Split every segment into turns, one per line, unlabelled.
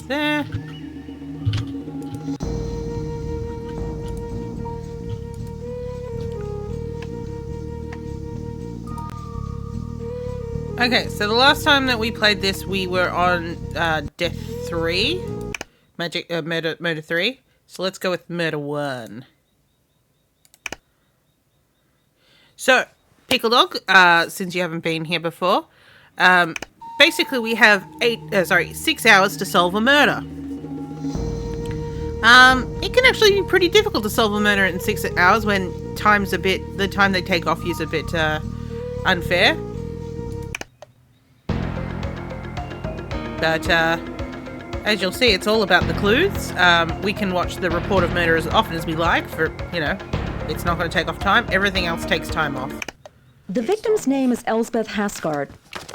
there. Okay, so the last time that we played this, we were on Death 3. Murder 3. So let's go with Murder 1. So, Pickle Dog, since you haven't been here before, basically we have 6 hours to solve a murder. It can actually be pretty difficult to solve a murder in 6 hours when the time they take off is a bit unfair. But as you'll see, it's all about the clues. We can watch the report of murder as often as we like for, it's not going to take off time. Everything else takes time off.
The victim's name is Elsbeth Hasgard.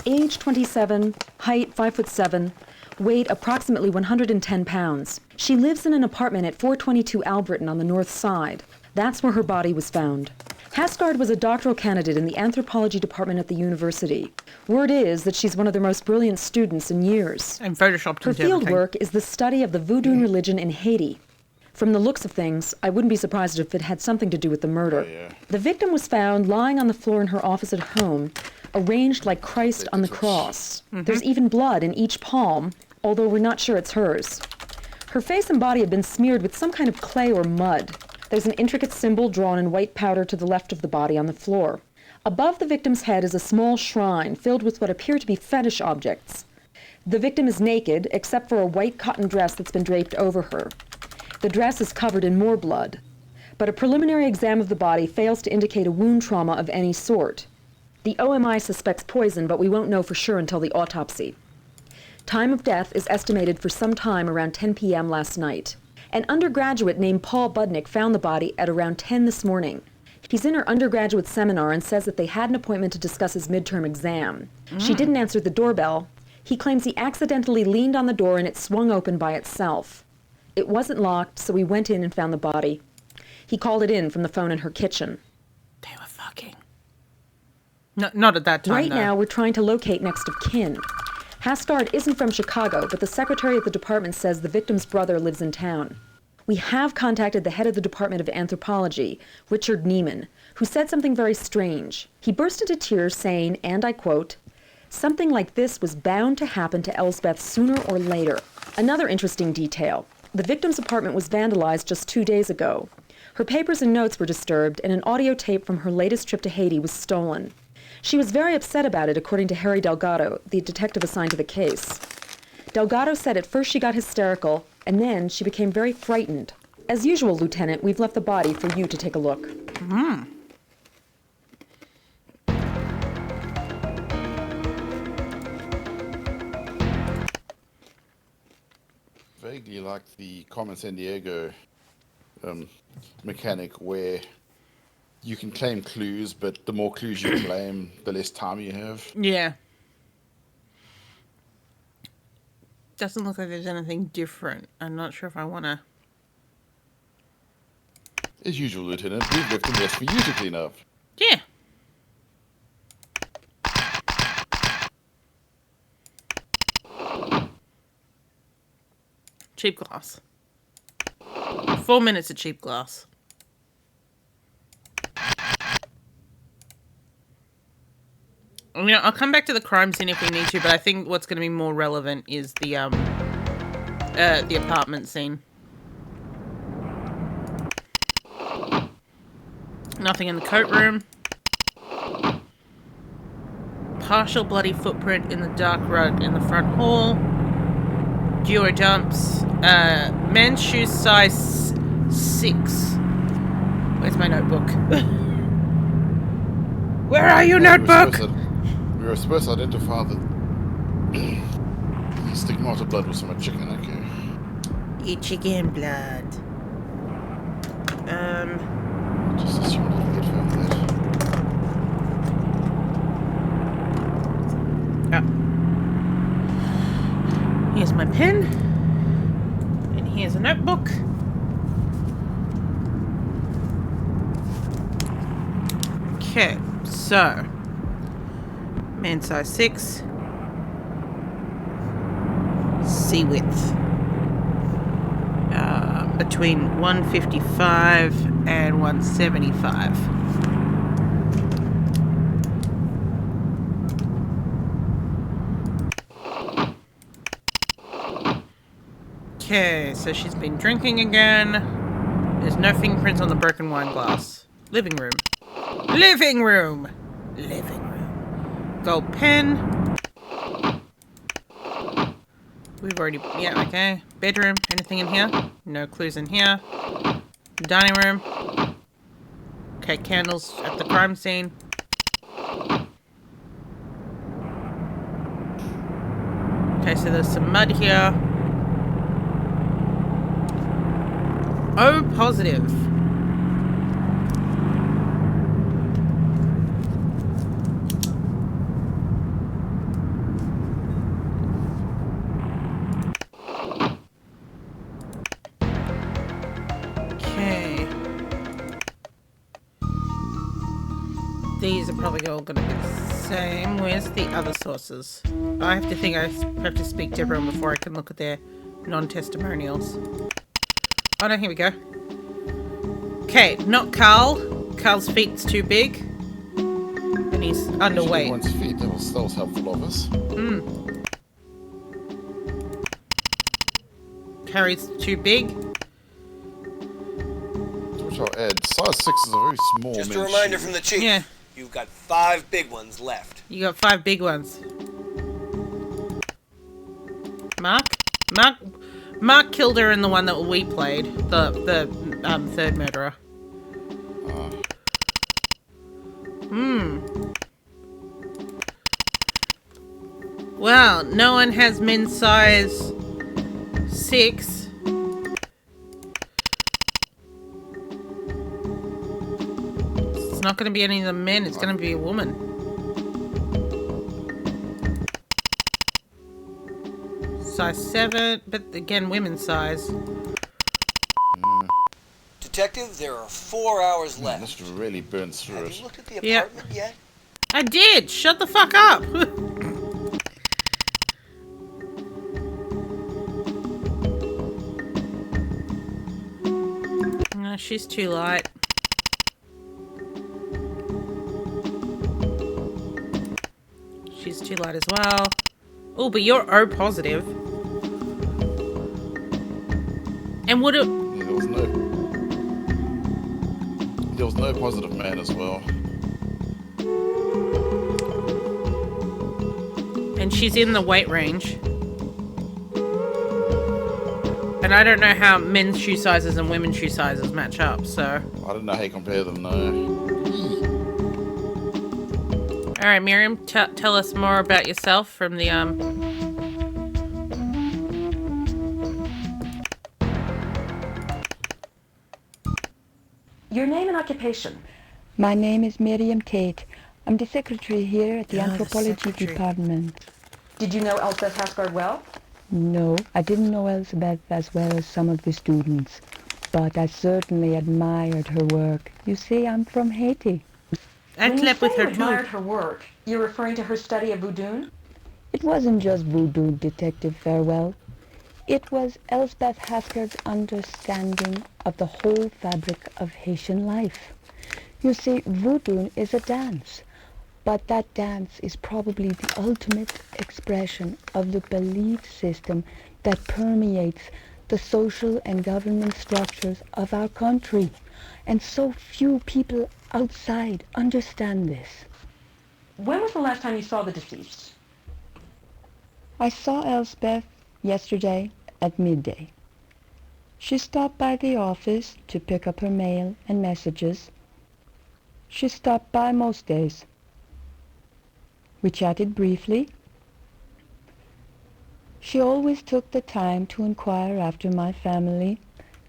Age 27, height 5'7", weight approximately 110 pounds. She lives in an apartment at 422 Albritton on the north side. That's where her body was found. Hasgard was a doctoral candidate in the anthropology department at the university. Word is that she's one of their most brilliant students in years.
And photoshopped
her field work is the study of the voodoo religion in Haiti. From the looks of things, I wouldn't be surprised if it had something to do with the murder.
Oh, yeah.
The victim was found lying on the floor in her office at home, arranged like Christ on the cross. Mm-hmm. There's even blood in each palm, although we're not sure it's hers. Her face and body had been smeared with some kind of clay or mud. There's an intricate symbol drawn in white powder to the left of the body on the floor. Above the victim's head is a small shrine filled with what appear to be fetish objects. The victim is naked, except for a white cotton dress that's been draped over her. The dress is covered in more blood, but a preliminary exam of the body fails to indicate a wound trauma of any sort. The OMI suspects poison, but we won't know for sure until the autopsy. Time of death is estimated for some time around 10 p.m. last night. An undergraduate named Paul Budnick found the body at around 10 this morning. He's in her undergraduate seminar and says that they had an appointment to discuss his midterm exam. She didn't answer the doorbell. He claims he accidentally leaned on the door and it swung open by itself. It wasn't locked, so we went in and found the body. He called it in from the phone in her kitchen.
They were fucking. No, not at that time,
Right now, we're trying to locate next of kin. Hasgard isn't from Chicago, but the secretary of the department says the victim's brother lives in town. We have contacted the head of the Department of Anthropology, Richard Neiman, who said something very strange. He burst into tears saying, and I quote, "Something like this was bound to happen to Elsbeth sooner or later." Another interesting detail. The victim's apartment was vandalized just 2 days ago. Her papers and notes were disturbed, and an audio tape from her latest trip to Haiti was stolen. She was very upset about it, according to Harry Delgado, the detective assigned to the case. Delgado said at first she got hysterical, and then she became very frightened. As usual, Lieutenant, we've left the body for you to take a look.
Vaguely like the Carmen Sandiego mechanic where you can claim clues, but the more clues you claim, the less time you have.
Yeah. Doesn't look like there's anything different. I'm not sure if I want to...
As usual, Lieutenant, we've left the mess for you to clean up.
Yeah. Cheap glass. 4 minutes of cheap glass. I mean, I'll come back to the crime scene if we need to, but I think what's going to be more relevant is the apartment scene. Nothing in the coat room. Partial bloody footprint in the dark rug in the front hall. Duo dumps. Men's shoes size 6. Where's my notebook? Where are you, notebook?
We were supposed to identify the stigmata blood was from a chicken, okay.
Eat chicken blood.
Just assumed we could find that.
Oh. Here's my pen. And here's a notebook. Okay, so man size 6. C width. between 155 and 175. Okay, so she's been drinking again. There's no fingerprints on the broken wine glass. Living room. Living room! Living room. Gold pen. We've already... Yeah, okay. Bedroom. Anything in here? No clues in here. Dining room. Okay, candles at the crime scene. Okay, so there's some mud here. O positive. Okay. These are probably all going to be the same. Where's the other sources? I have to speak to everyone before I can look at their non-testimonials. Oh no, here we go. Okay, not Carl. Carl's feet's too big. And he's underweight.
Everyone's feet, that was helpful of us.
Carrie's too big.
Which I'll add. Size 6 is a very small
Just a
men's
reminder
shoe.
from the chief.
Yeah.
You've got 5 big ones left.
You got 5 big ones. Mark killed her in the one that we played. The third murderer. Well, no one has men's size 6. It's not going to be any of the men. It's going to be a woman. Size 7, but again, women's size.
Detective, there are 4 hours left.
This really burns through
Have
it.
you looked at the
Yeah.
apartment yet?
I did! Shut the fuck up! No, she's too light. She's too light as well. Oh, but you're O positive. And would it...
Yeah, there was no positive man as well.
And she's in the weight range. And I don't know how men's shoe sizes and women's shoe sizes match up, so...
I don't know how you compare them, no.
Alright, Miriam, tell us more about yourself from the,
Your name and occupation.
My name is Miriam Tate. I'm the secretary here at the
Oh, the
anthropology
secretary.
department.
Did you know Elspeth Hasgard well?
No, I didn't know Elizabeth as well as some of the students, but I certainly admired her work. You see, I'm from Haiti.
I
When you
slept with
say you
her
admired
too.
her work, you're referring to her study of voodoo?
It wasn't just voodoo, Detective Farewell. It was Elspeth Hasgard's understanding of the whole fabric of Haitian life. You see, voodoo is a dance, but that dance is probably the ultimate expression of the belief system that permeates the social and government structures of our country. And so few people outside understand this.
When was the last time you saw the deceased?
I saw Elspeth yesterday at midday. She stopped by the office to pick up her mail and messages. She stopped by most days. We chatted briefly. She always took the time to inquire after my family.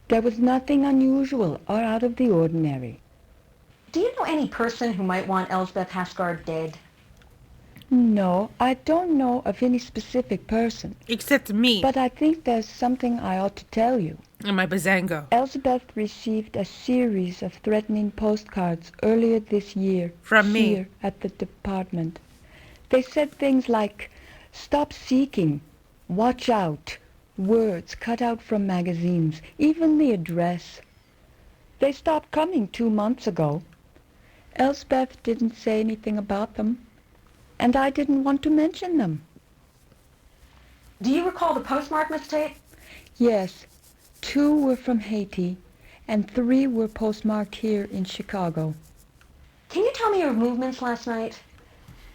There was nothing unusual or out of the ordinary.
Do you know any person who might want Elspeth Hasgard dead?
No, I don't know of any specific person,
Except me
but I think there's something I ought to tell you.
and my bazango.
Elizabeth received a series of threatening postcards earlier this year
From me.
here at the department. They said things like, "Stop seeking," "Watch out," Words cut out from magazines, even the address. They stopped coming 2 months ago. Elspeth didn't say anything about them, and I didn't want to mention them.
Do you recall the postmark, Miss Tate?
Yes, 2 were from Haiti, and 3 were postmarked here in Chicago.
Can you tell me your movements last night?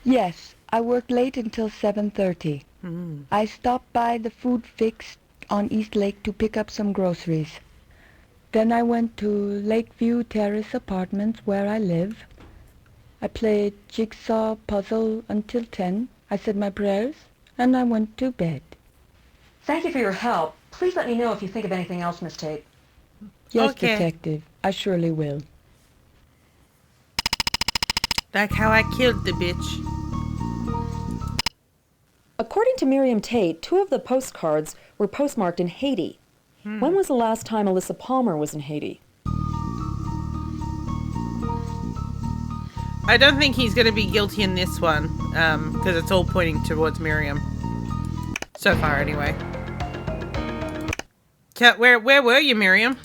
Yes, I worked late until 7:30. I stopped by the Food Fix on East Lake to pick up some groceries. Then I went to Lakeview Terrace Apartments where I live. I played jigsaw puzzle until 10. I said my prayers, and I went to bed.
Thank you for your help. Please let me know if you think of anything else, Miss Tate.
Yes,
Okay.
Detective, I surely will.
Like how I killed the bitch.
According to Miriam Tate, 2 of the postcards were postmarked in Haiti. When was the last time Alyssa Palmer was in Haiti?
I don't think he's going to be guilty in this one, because it's all pointing towards Miriam. So far, anyway. Where were you, Miriam?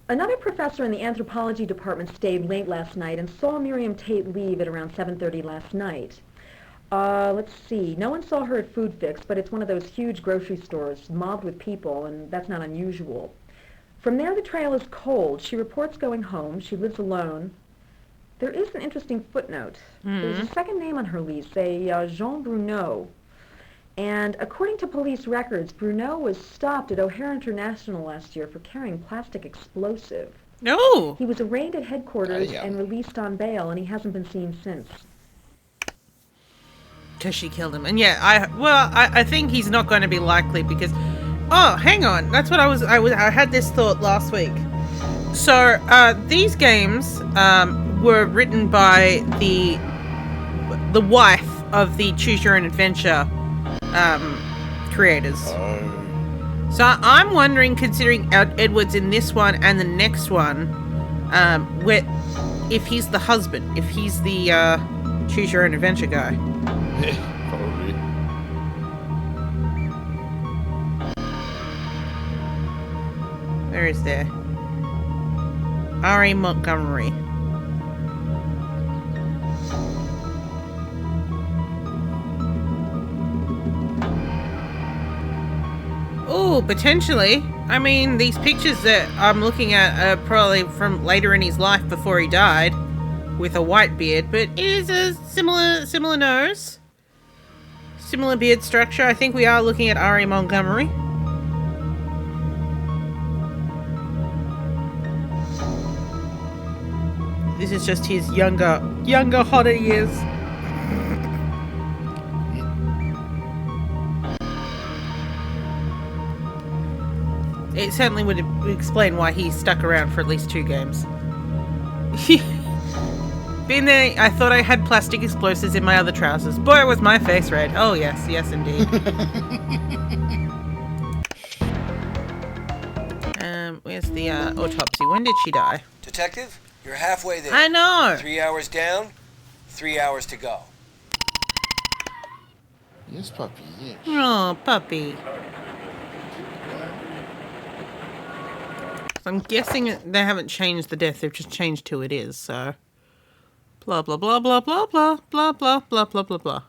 Another professor in the anthropology department stayed late last night and saw Miriam Tate leave at around 7:30 last night. Let's see. No one saw her at Food Fix, but it's one of those huge grocery stores, mobbed with people, and that's not unusual. From there, the trail is cold. She reports going home. She lives alone. There is an interesting footnote. There's a second name on her lease, a Jean Bruneau. And according to police records, Bruneau was stopped at O'Hare International last year for carrying plastic explosive.
No.
He was arraigned at headquarters
Yeah.
and released on bail, and he hasn't been seen since.
Because she killed him. And yeah, I think he's not going to be likely because... Oh, hang on. That's what I had this thought last week. So, these games were written by the wife of the Choose Your Own Adventure creators. So I'm wondering, considering Edward's in this one and the next one, if he's the husband, if he's the Choose Your Own Adventure guy.
Yeah, probably.
Where is there? R.A. Montgomery. Oh, potentially. I mean, these pictures that I'm looking at are probably from later in his life before he died, with a white beard, but it is a similar nose. Similar beard structure. I think we are looking at R.A. Montgomery. This is just his younger, hotter years. It certainly would explain why he stuck around for at least 2 games. Been there, I thought I had plastic explosives in my other trousers. Boy, was my face red. Oh, yes, indeed. Where's the autopsy? When did she die?
Detective, you're halfway there.
I know!
3 hours down, 3 hours to go.
Yes, puppy, yes.
Oh, puppy. So I'm guessing they haven't changed the death, they've just changed who it is, so... Blah, blah, blah, blah, blah, blah, blah, blah, blah, blah, blah, blah.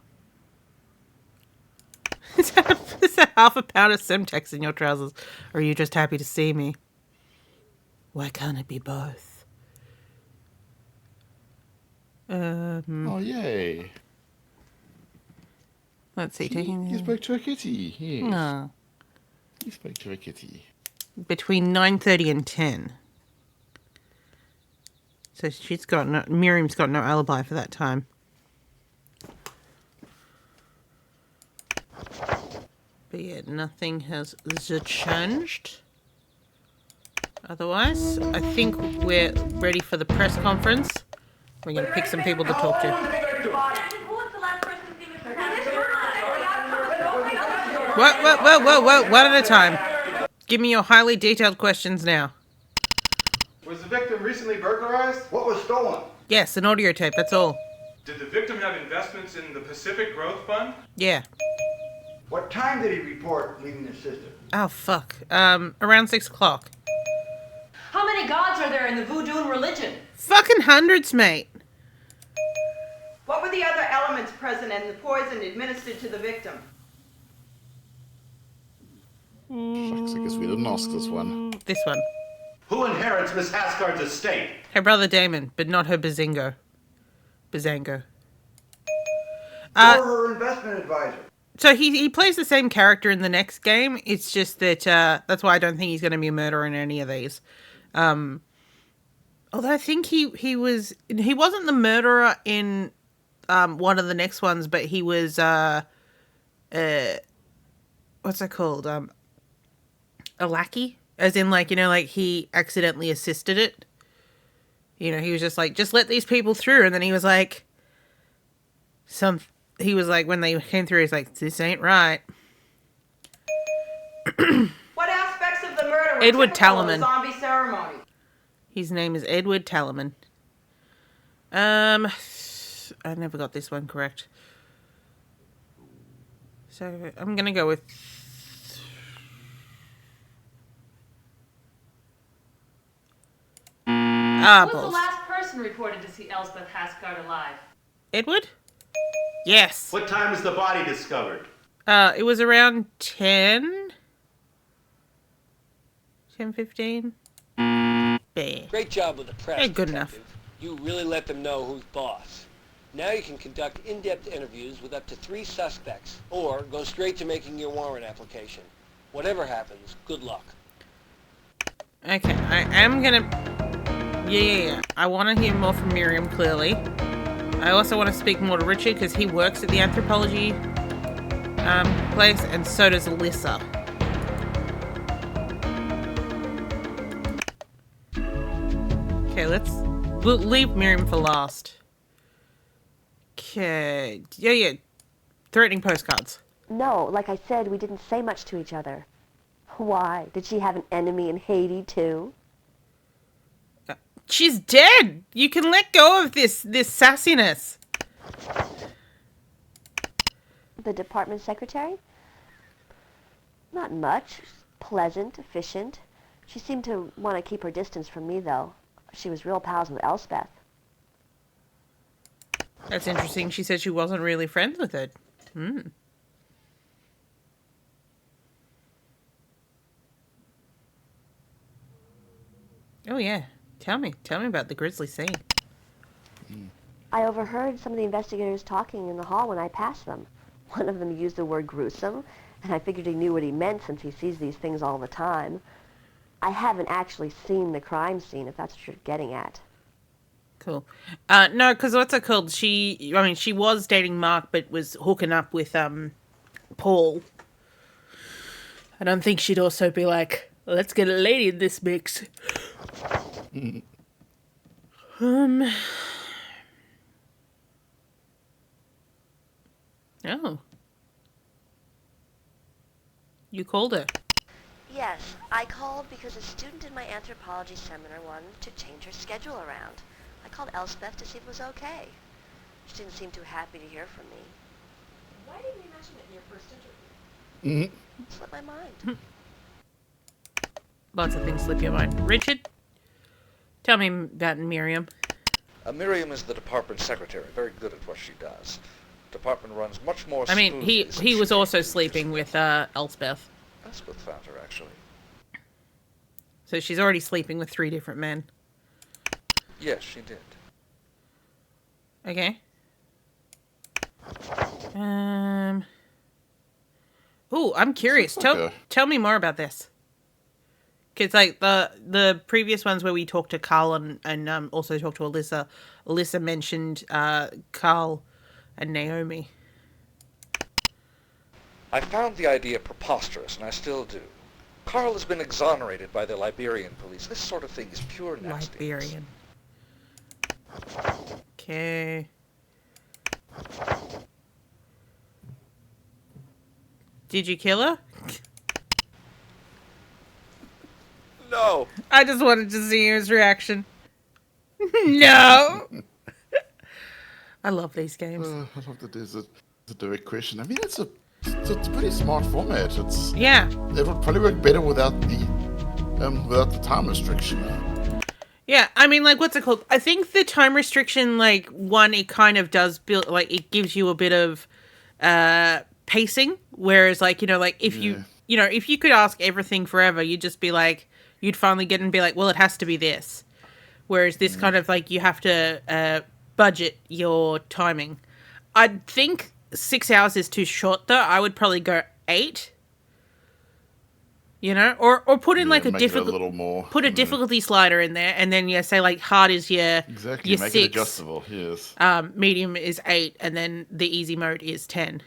Is that half a pound of Semtex in your trousers? Or are you just happy to see me? Why can't it be both?
Oh, yay.
Let's see,
You
taking...
spoke to a kitty, yes.
No.
You spoke to a kitty.
Between 9:30 and 10. So Miriam's got no alibi for that time. But yeah, nothing has changed. Otherwise, I think we're ready for the press conference. We're going to pick some people to talk to. Whoa, one at a time. Give me your highly detailed questions now.
Was the victim recently burglarized? What was stolen?
Yes, an audio tape, that's all.
Did the victim have investments in the Pacific Growth Fund?
Yeah.
What time did he report leaving his sister?
Oh, fuck. Around 6 o'clock.
How many gods are there in the voodoo religion?
Fucking hundreds, mate.
What were the other elements present in the poison administered to the victim?
Shucks, I guess we didn't ask this one.
This one.
Who inherits Miss Hasgard's estate?
Her brother Damon, but not her Bazango.
You're her investment advisor.
So he plays the same character in the next game. It's just that that's why I don't think he's going to be a murderer in any of these. Although I think he wasn't the murderer in one of the next ones, but he was what's it called? A lackey, as in like he accidentally assisted it. He was just like, just let these people through, and then he was like, he was like, when they came through, he's like, this ain't right.
What aspects of the murder were
Edward
typical of the
Talaman.
zombie ceremony?
His name is Edward Talaman. I never got this one correct. So I'm gonna go with
Who was the last person reported to see Elspeth Hasgard alive?
Edward? Yes.
What time was the body discovered?
It was around 10:15. Bam.
Great job with the press.
Hey, good enough.
detective. You really let them know who's boss. Now you can conduct in-depth interviews with up to 3 suspects, or go straight to making your warrant application. Whatever happens, good luck.
Okay, I am gonna... Yeah. I want to hear more from Miriam, clearly. I also want to speak more to Richard, because he works at the anthropology place, and so does Alyssa. Okay, we'll leave Miriam for last. Okay. Yeah. Threatening postcards.
No, like I said, we didn't say much to each other. Why? Did she have an enemy in Haiti, too?
She's dead! You can let go of this sassiness.
The department secretary? Not much. Pleasant, efficient. She seemed to want to keep her distance from me, though. She was real pals with Elspeth.
That's interesting. She said she wasn't really friends with her. Oh, yeah. Tell me about the grisly scene.
I overheard some of the investigators talking in the hall when I passed them. One of them used the word gruesome, and I figured he knew what he meant since he sees these things all the time. I haven't actually seen the crime scene, if that's what you're getting at.
Cool. No, because what's it called? She was dating Mark, but was hooking up with, Paul. I don't think she'd also be like, let's get a lady in this mix. Oh. You called her.
Yes, I called because a student in my anthropology seminar wanted to change her schedule around. I called Elspeth to see if it was okay. She didn't seem too happy to hear from me.
Why didn't you mention it in your first interview?
It slipped my mind.
Lots of things slip your mind. Richard? Tell me about Miriam.
Miriam is the department secretary, very good at what she does. The department runs much more
I mean,
smoothly
he
since
was
she
also
came to
sleeping
this
with
place.
Elspeth.
Elspeth found her, actually.
So she's already sleeping with 3 different men.
Yes, she did.
Okay. Ooh, I'm curious.
Okay.
Tell me more about this. Because like the previous ones where we talked to Carl and also talked to Alyssa. Alyssa mentioned Carl and Naomi.
I found the idea preposterous, and I still do. Carl has been exonerated by the Liberian police. This sort of thing is pure nastiness.
Liberian. Okay. Did you kill her?
No!
I just wanted to see his reaction. No! I love these games.
I love that there's a direct question. I mean, it's a It's a pretty smart format.
Yeah.
It would probably work better without the time restriction.
Yeah, I mean, like, what's it called? I think the time restriction, like, one, it kind of does build, like, it gives you a bit of pacing, whereas, like, you know, like, if if you could ask everything forever, you'd just be like, you'd finally get and be like, well, it has to be this. Whereas this kind of, like, you have to budget your timing. I think 6 hours is too short, though. I would probably go 8. You know, or put in like a difficulty slider in there, and then say like hard is your
make
6,
it adjustable. Yes.
Medium is 8, and then the easy mode is 10.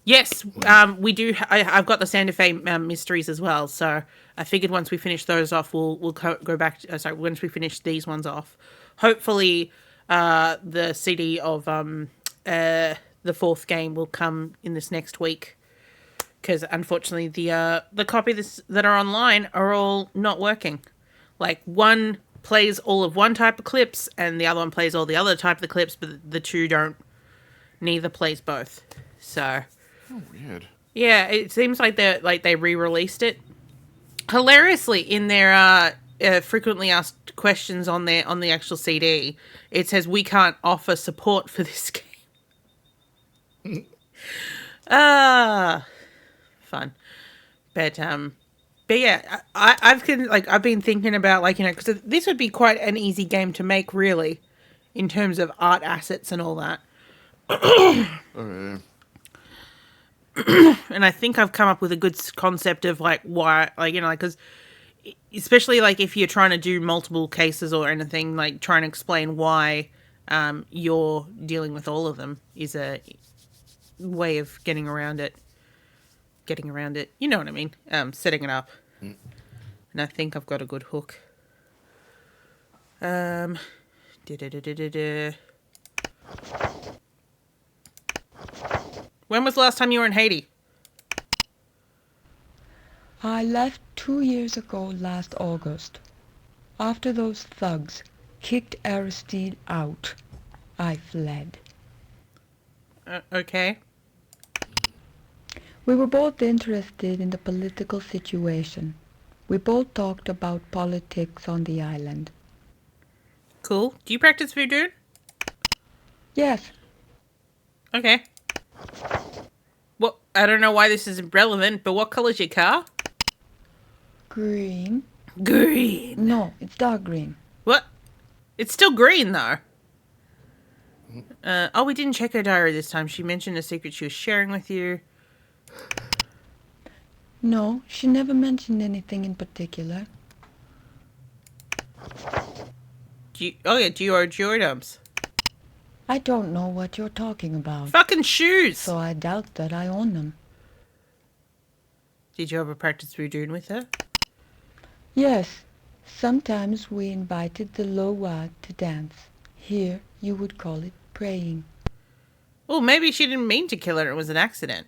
Yes, we do. I've got the Santa Fe mysteries as well, so I figured once we finish those off, we'll go back. Sorry, once we finish these ones off, hopefully the CD of the 4th game will come in this next week. Because unfortunately, the copies that are online are all not working. Like, one plays all of one type of clips, and the other one plays all the other type of the clips, but the two don't. Neither plays both. So.
Oh, weird.
Yeah, it seems like they re-released it. Hilariously, in their frequently asked questions on the actual CD, it says we can't offer support for this game. Fun, but yeah, I've been thinking about, like, you know, because this would be quite an easy game to make, really, in terms of art assets and all that.
Okay.
And I think I've come up with a good concept of like why, like, you know, like, because especially like if you're trying to do multiple cases or anything, like trying to explain why you're dealing with all of them is a way of getting around it. You know what I mean? Setting it up. And I think I've got a good hook. When was the last time you were in Haiti?
I left 2 years ago last August. After those thugs kicked Aristide out, I fled.
Okay.
We were both interested in the political situation. We both talked about politics on the island.
Cool. Do you practice voodoo?
Yes.
Okay. Well, I don't know why this is relevant, but what color's your car?
Green.
Green.
No, it's dark green.
What? It's still green, though. Oh, we didn't check her diary this time. She mentioned a secret she was sharing with you.
No, she never mentioned anything in particular.
Do you owe Jordums?
I don't know what you're talking about.
Fucking shoes!
So I doubt that I own them.
Did you ever practice voodoo with her?
Yes. Sometimes we invited the Loa to dance. Here, you would call it praying.
Oh, maybe she didn't mean to kill her. It was an accident.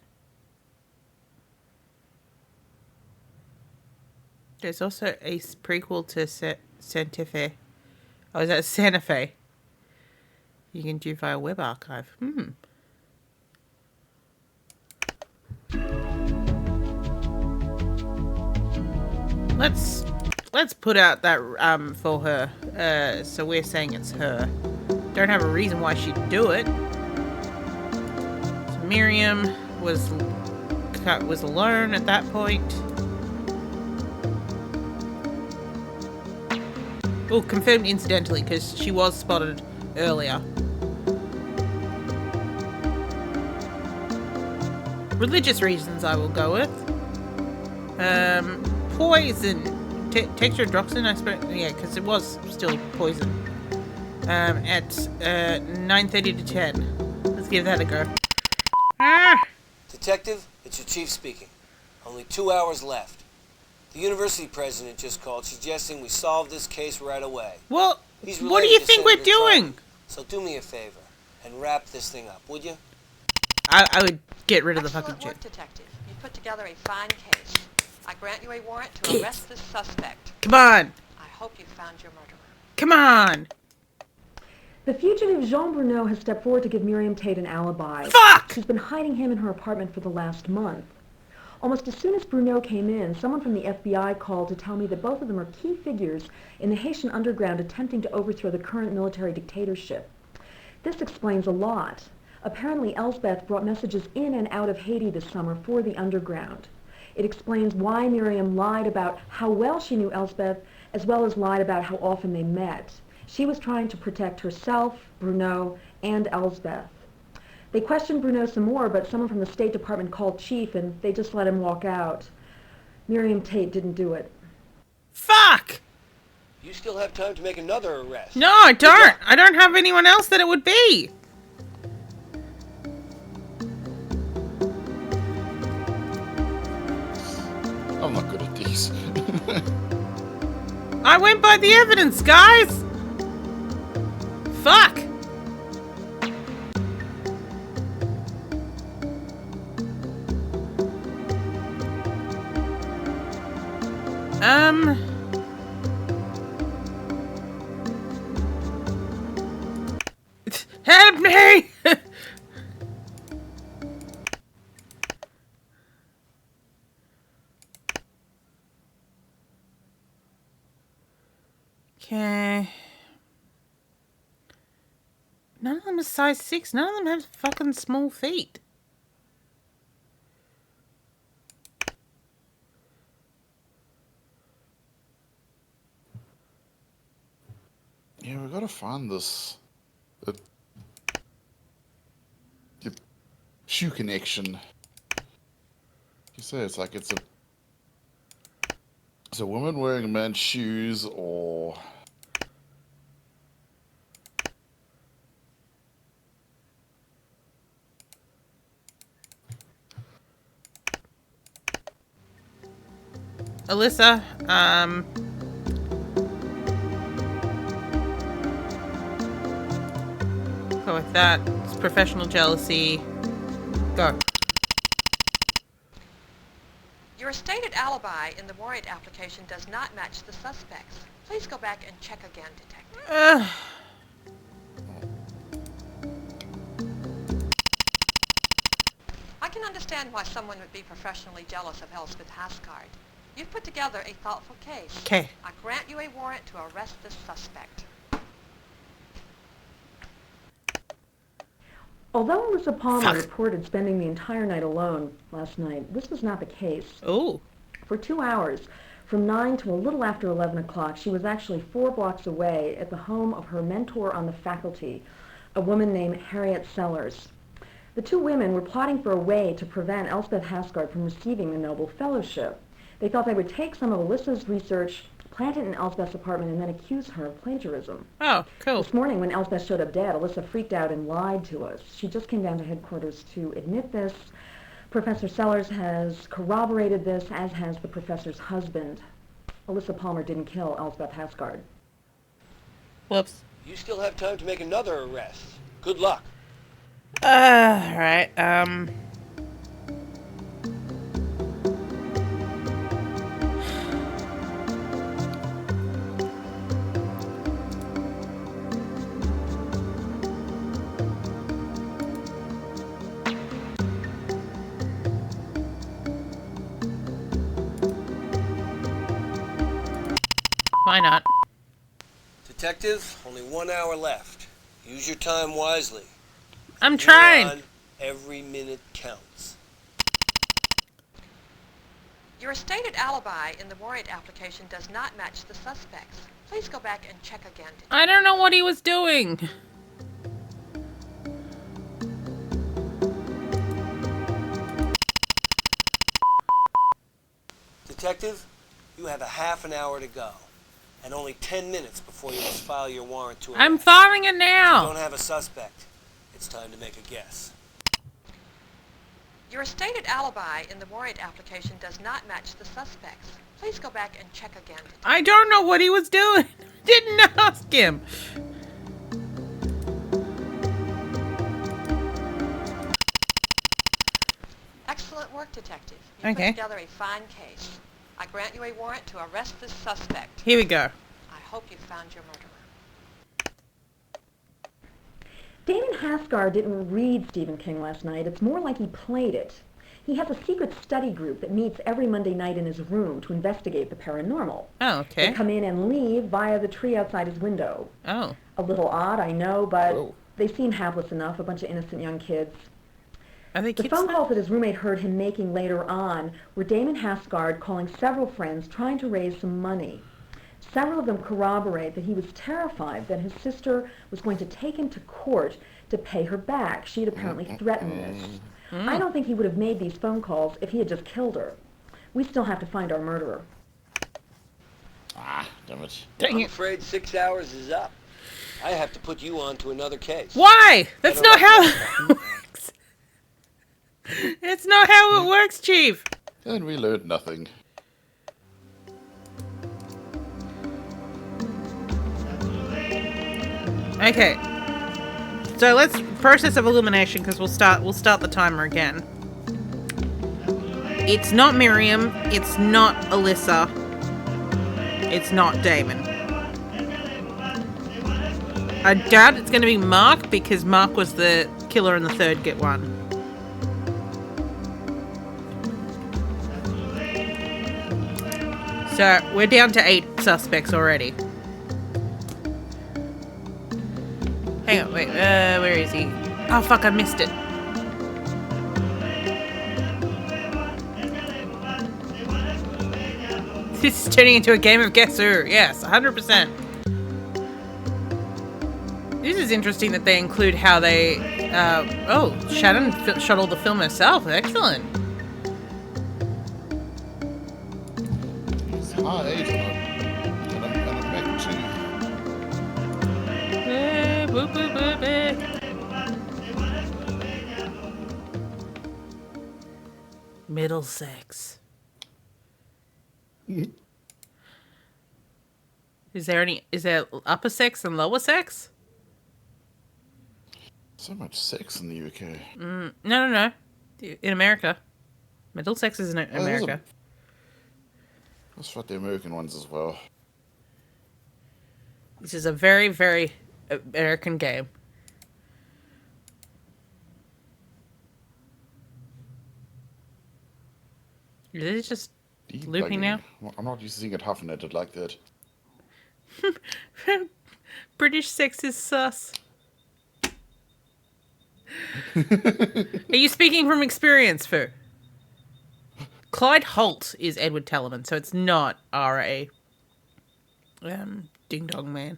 There's also a prequel to Santa Fe. Oh, is that Santa Fe? You can do via web archive. Let's put out that for her. So we're saying it's her. Don't have a reason why she'd do it. So Miriam was alone at that point. Oh, confirmed incidentally, because she was spotted earlier. Religious reasons I will go with. Poison. Tetrodotoxin, I suppose. Yeah, because it was still poison. At 9:30 to 10. Let's give that a go.
Detective, it's your chief speaking. Only 2 hours left. The university president just called, suggesting we solve this case right away.
Well, what do you think we're doing?
So do me a favor and wrap this thing up, would you?
I would get rid of the fucking
Excellent
chick.
work, detective. You put together a fine case. I grant you a warrant to arrest this suspect.
Come on.
I hope you found your murderer.
Come on.
The fugitive Jean Bruno has stepped forward to give Miriam Tate an alibi.
Fuck!
She's been hiding him in her apartment for the last month. Almost as soon as Bruno came in, someone from the FBI called to tell me that both of them are key figures in the Haitian underground attempting to overthrow the current military dictatorship. This explains a lot. Apparently, Elsbeth brought messages in and out of Haiti this summer for the underground. It explains why Miriam lied about how well she knew Elsbeth, as well as lied about how often they met. She was trying to protect herself, Bruno, and Elsbeth. They questioned Bruno some more, but someone from the State Department called Chief, and they just let him walk out. Miriam Tate didn't do it.
Fuck!
You still have time to make another arrest.
No, I don't. I don't have anyone else that it would be.
I'm not good at these.
I went by the evidence, guys. Fuck. Help me! Okay. None of them are size 6. None of them have fucking small feet.
Yeah, we gotta find this shoe connection. You say it's like it's a woman wearing a man's shoes, or
Alyssa, go with that. It's professional jealousy. Go.
Your stated alibi in the warrant application does not match the suspects. Please go back and check again, Detective. I can understand why someone would be professionally jealous of Elspeth Hascard. You've put together a thoughtful case.
Okay.
I grant you a warrant to arrest this suspect.
Although Alyssa Palmer reported spending the entire night alone last night, this was not the case.
Oh.
For 2 hours, from 9 to a little after 11 o'clock, she was actually 4 blocks away at the home of her mentor on the faculty, a woman named Harriet Sellers. The two women were plotting for a way to prevent Elspeth Hascard from receiving the Nobel Fellowship. They thought they would take some of Alyssa's research, plant it in Elspeth's apartment, and then accuse her of plagiarism.
Oh, cool.
This morning, when Elspeth showed up dead, Alyssa freaked out and lied to us. She just came down to headquarters to admit this. Professor Sellers has corroborated this, as has the professor's husband. Alyssa Palmer didn't kill Elspeth Hascard.
Whoops.
You still have time to make another arrest. Good luck.
Alright, why not?
Detective, only 1 hour left. Use your time wisely.
I'm trying.
On, every minute counts.
Your stated alibi in the warrant application does not match the suspects. Please go back and check again.
I don't know what he was doing.
Detective, you have a half an hour to go. And only 10 minutes before you must file your warrant to arrest.
I'm filing it
You
now.
don't have a suspect. It's time to make a guess.
Your stated alibi in the warrant application does not match the suspects. Please go back and check again.
I don't know what he was doing. Didn't ask him.
Excellent work, Detective. You
Okay.
put together a fine case. I grant you a warrant to arrest this suspect.
Here we go.
I hope you found your murderer.
Damon Haskar didn't read Stephen King last night. It's more like he played it. He has a secret study group that meets every Monday night in his room to investigate the paranormal.
Oh, okay.
They come in and leave via the tree outside his window.
Oh.
A little odd, I know, but they seem hapless enough, a bunch of innocent young kids.
Are they
The
kids?
phone calls that his roommate heard him making later on were Damon Haskard calling several friends trying to raise some money. Several of them corroborate that he was terrified that his sister was going to take him to court to pay her back. She had apparently threatened this. I don't think he would have made these phone calls if he had just killed her. We still have to find our murderer.
Ah, damn it.
I'm afraid 6 hours is up. I have to put you on to another case.
Why? That's not how it works. It's not how it works, Chief.
And we learned nothing.
Okay. So let's process of elimination because we'll start the timer again. It's not Miriam. It's not Alyssa. It's not Damon. I doubt it's going to be Mark because Mark was the killer in the third Get One. So we're down to 8 suspects already. Hang on, wait, where is he? Oh fuck, I missed it. This is turning into a game of Guess Who. Yes, 100%. This is interesting that they include how they... oh, Shannon shot all the film herself. Excellent.
It's high age and I'm back to...
Boop, boop, boop, boop. Middlesex. Is there upper sex and lower sex?
So much sex in the UK.
No. In America. Middlesex is in America.
That's right, the American ones as well.
This is a very, very American game. Is it just looping now?
I'm not used to seeing it hyphenated like that.
British sex is sus. Are you speaking from experience, Fu? Clyde Holt is Edward Telemann, so it's not R.A. Ding Dong Man.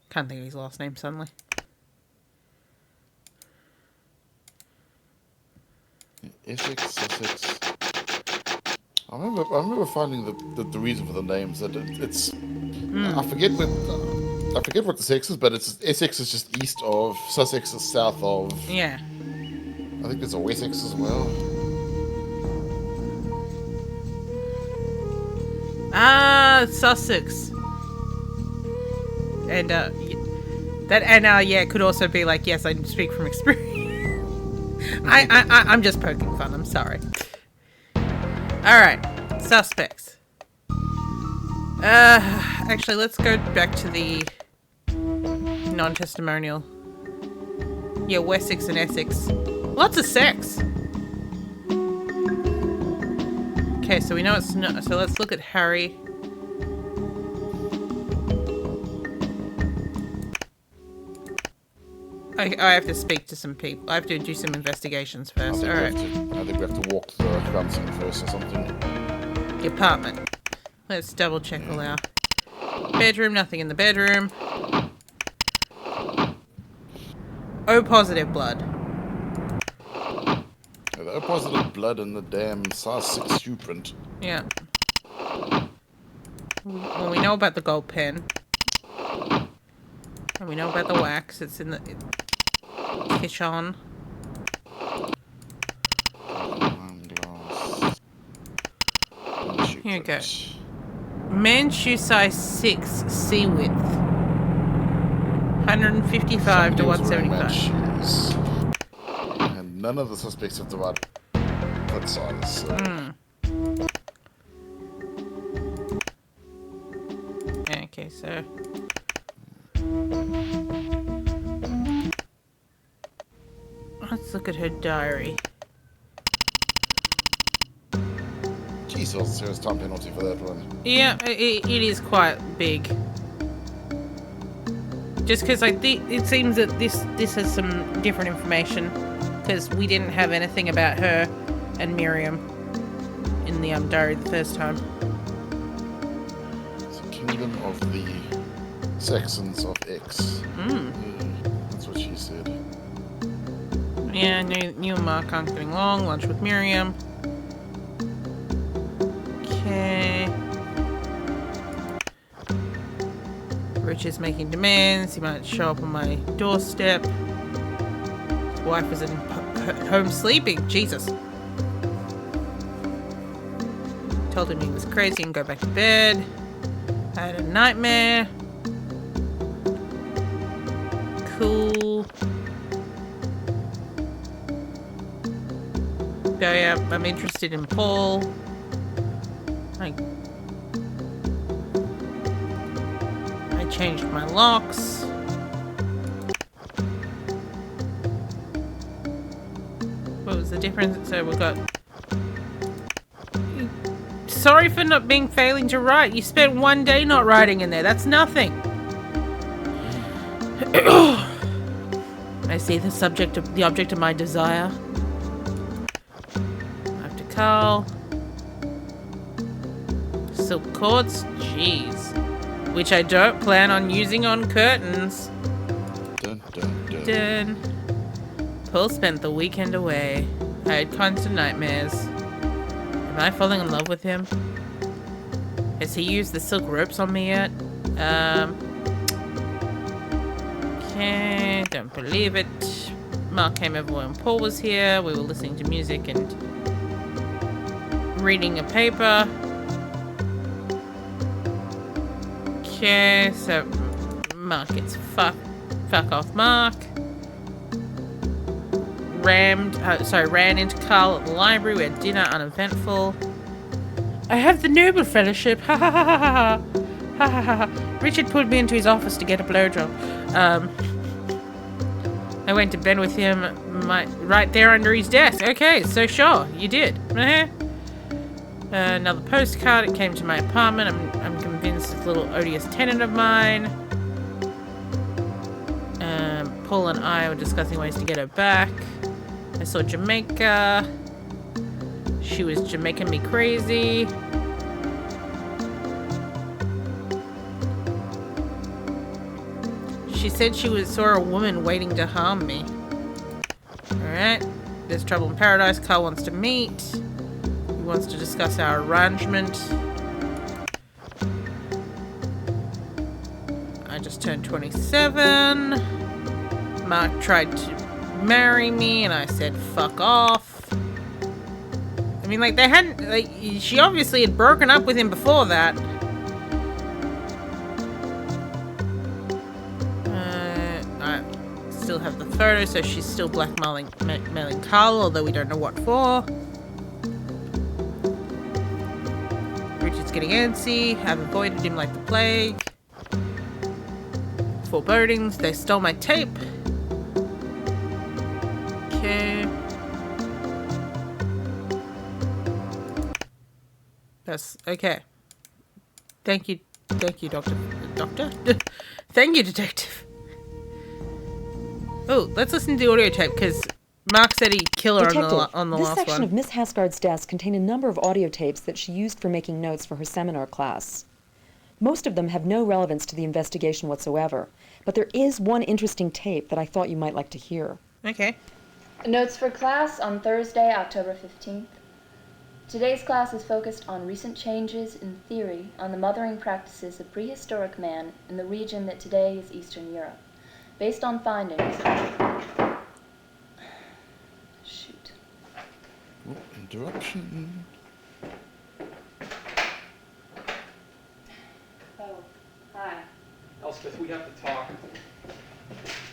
Can't think of his last name suddenly.
Essex, Sussex. I remember finding the reason for the names that it's. I forget what the sex is, but it's Essex is just east of, Sussex is south of.
Yeah.
I think there's a Wessex as well.
Ah, Sussex. And yeah, it could also be like, yes, I speak from experience. I'm just poking fun. I'm sorry. All right, suspects. Actually, let's go back to the non-testimonial. Yeah, Wessex and Essex. Lots of sex. Okay, so we know it's not. So let's look at Harry. I have to speak to some people. I have to do some investigations first. Alright.
I think we have to walk to the crime scene first or something.
The apartment. Let's double check all our... Bedroom, nothing in the bedroom. O positive blood.
Yeah, the O positive blood in the damn size 6 shoe print.
Yeah. Well, we know about the gold pen. And we know about the wax. It's in the... kitchen. Here we go. Men's shoe size 6, C width. 155 to 175.
And none of the suspects have the right foot size. So.
Okay, so... Let's look at her diary.
Jeez, that was a serious time penalty for that one.
Yeah, it is quite big. Just because I think it seems that this has some different information, because we didn't have anything about her and Miriam in the diary the first time.
It's the Kingdom of the Saxons of X. That's what she said.
Yeah, you and Mark aren't getting along. Lunch with Miriam. Okay. Rich is making demands. He might show up on my doorstep. His wife is at home sleeping. Jesus. Told him he was crazy and go back to bed. I had a nightmare. Cool. Oh yeah, I'm interested in Paul. I changed my locks. What was the difference? So we got... Sorry for not failing to write. You spent one day not writing in there. That's nothing. I see the object of my desire. After Carl. Silk cords? Jeez. Which I don't plan on using on curtains.
Dun, dun, dun.
Paul spent the weekend away. I had constant nightmares. Am I falling in love with him? Has he used the silk ropes on me yet? Okay, don't believe it. Mark came over when Paul was here. We were listening to music and reading a paper. Okay, so Mark gets fuck off Mark. Ran into Carl at the library. We had dinner, uneventful. I have the Noble Fellowship. Ha ha ha ha ha ha ha ha. Richard pulled me into his office to get a blowjob. I went to bed with him right there under his desk. Okay, so sure, you did. Another postcard. It came to my apartment. I'm convinced it's a little odious tenant of mine. Paul and I were discussing ways to get her back. I saw Jamaica. She was Jamaican me crazy. She said she saw a woman waiting to harm me. Alright. There's trouble in paradise. Carl wants to meet. He wants to discuss our arrangement. I just turned 27. Mark tried to marry me and I said fuck off. I mean, like, they hadn't, like, she obviously had broken up with him before that. I still have the photo, so she's still blackmailing Carl, although we don't know what for. Richard's getting antsy. I've avoided him like the plague. Forebodings. They stole my tape. Okay. That's okay. Thank you, Doctor. Thank you, Detective. Oh, let's listen to the audio tape, because Mark said he'd kill her on the
this
last
section
one.
of Miss Hasgard's desk contained a number of audio tapes that she used for making notes for her seminar class. Most of them have no relevance to the investigation whatsoever, but there is one interesting tape that I thought you might like to hear.
Okay.
Notes for class on Thursday, October 15th. Today's class is focused on recent changes in theory on the mothering practices of prehistoric man in the region that today is Eastern Europe. Based on findings... Shoot.
Oh, interruption.
Oh, hi.
Elspeth, we have to talk.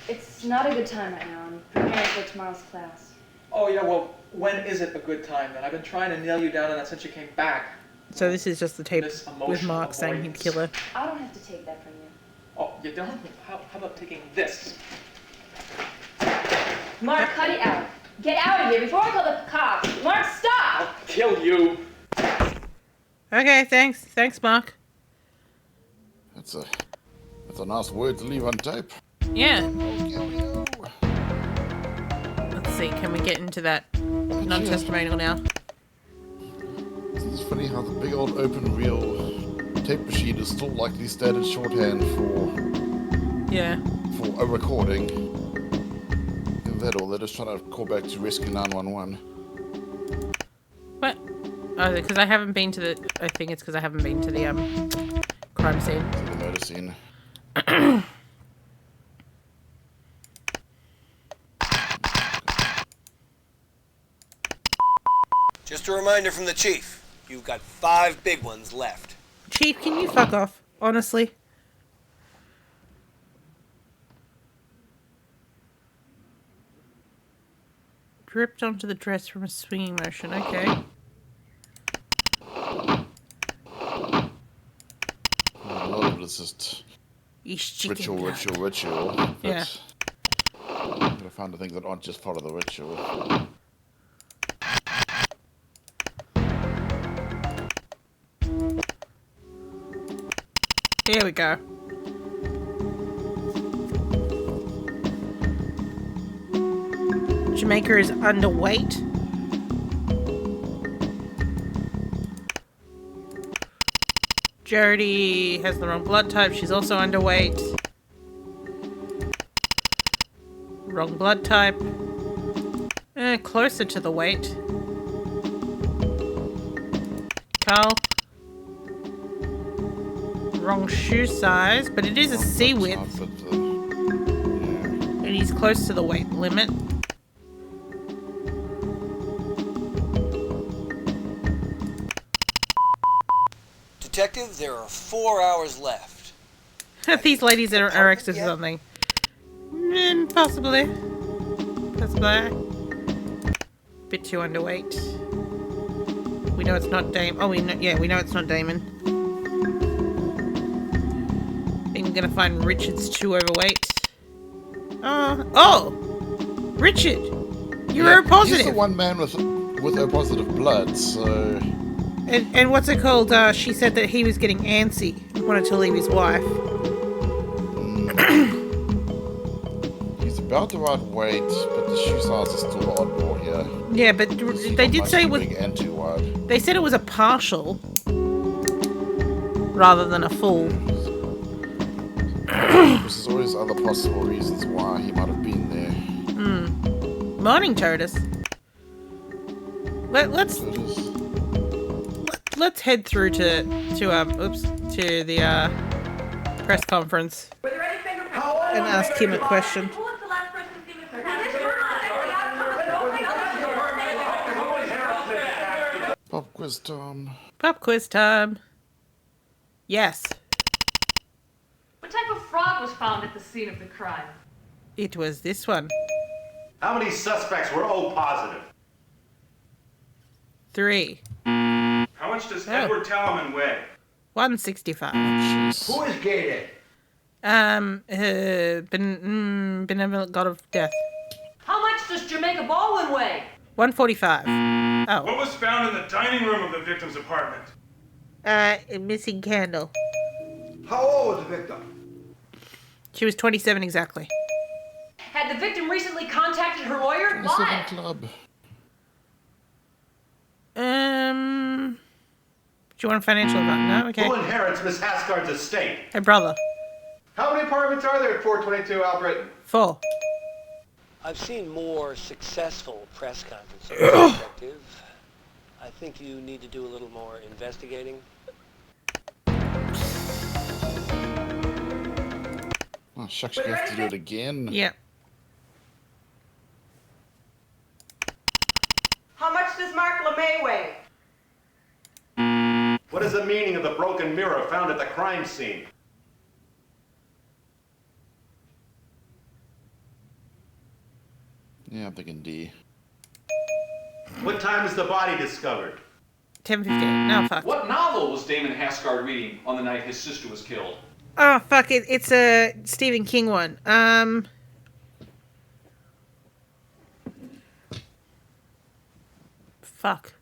It's not a good time right now. I'm preparing for tomorrow's class.
Oh, yeah, well, when is it a good time then? I've been trying to nail you down on that since you came back.
So this is just the tape
This
with Mark
emotional
saying he'd kill her.
I don't have to take that from you.
Oh, you don't? How about taking this?
Mark, cut it out.
Get out of here before I call the cops. Mark, stop!
I'll kill you.
Okay, thanks. Thanks, Mark.
That's a nice word to leave on tape.
Yeah. Let's see, can we get into that non-testimonial now?
It's funny how the big old open reel tape machine is still like the standard shorthand for a recording. And that all, they're just trying to call back to Rescue 911.
What? Oh, because I haven't been to the... I think it's because I haven't been to the crime scene.
To the murder scene.
Just a reminder from the chief. You've got 5 big ones left.
Chief, can you fuck off? Honestly. Dripped onto the dress from a swinging motion. Okay.
A lot of it is just ritual.
Yeah.
I'm gonna find the things that aren't just part of the ritual.
Here we go. Jamaica is underweight. Jody has the wrong blood type. She's also underweight. Wrong blood type. Closer to the weight. Carl. Wrong shoe size, but it is a C width. And he's close to the weight limit.
Detective, there are 4 hours left.
These ladies are anorexic or something. Possibly. Bit too underweight. We know it's not Damon. Oh, we know it's not Damon. Think we're gonna find Richard's too overweight. Oh! Richard! You're O positive!
He's the one man with O positive blood, so...
And what's it called? She said that he was getting antsy. Wanted to leave his wife.
He's about the right weight, but the shoe size is still oddball here.
Yeah, but they did say it was...
Big and too wide.
They said it was a partial. Rather than a full.
There's always other possible reasons why he might have been there.
Morning, Totus. Let's head through to the press conference and ask him a question.
Pop quiz time.
Pop quiz time. Yes.
What type of frog was found at the scene of the crime?
It was this one.
How many suspects were O positive?
3.
How much does Edward Talman weigh?
165.
Who is gated?
Benevolent God of Death.
How much does Jamaica Baldwin weigh?
145. Oh.
What was found in the dining room of the victim's apartment?
A missing candle.
How old was the victim?
She was 27 exactly.
Had the victim recently contacted her lawyer? Why?
Club.
Do you want a financial advice? No? Okay.
Who inherits Miss Hasgard's estate?
Her brother.
How many apartments are there at 422 Albritton?
4.
I've seen more successful press conferences, Detective. I think you need to do a little more investigating.
Oh, shucks, you have to do it again.
Yeah.
How much does Mark LeMay weigh?
What is the meaning of the broken mirror found at the crime scene?
Yeah, I'm thinking D.
What time is the body discovered?
10:15. No, fuck.
What novel was Damon Hasgard reading on the night his sister was killed?
Oh, fuck. It's a Stephen King one. Fuck.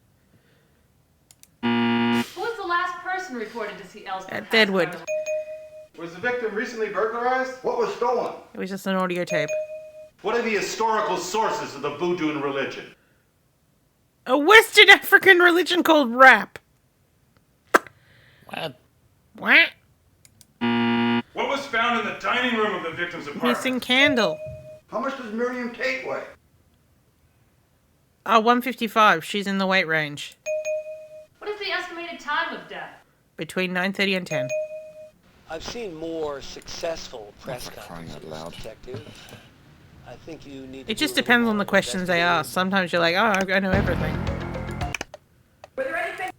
Who was the last person reported to see Elspeth?
At Deadwood.
Was the victim recently burglarized?
What was stolen?
It was just an audio tape.
What are the historical sources of the voodoo religion?
A Western African religion called rap.
What?
What?
What was found in the dining room of the victim's apartment?
Missing candle.
How much does Miriam Tate weigh?
Oh, 155. She's in the weight range.
What is the estimated time of death?
Between 9:30 and 10.
I've seen more successful press
crying out
conferences,
loud.
Detective. I think you need to
It just
do a little
depends on
more
the questions they ask. Sometimes you're like, oh, I know everything.
Were there anything?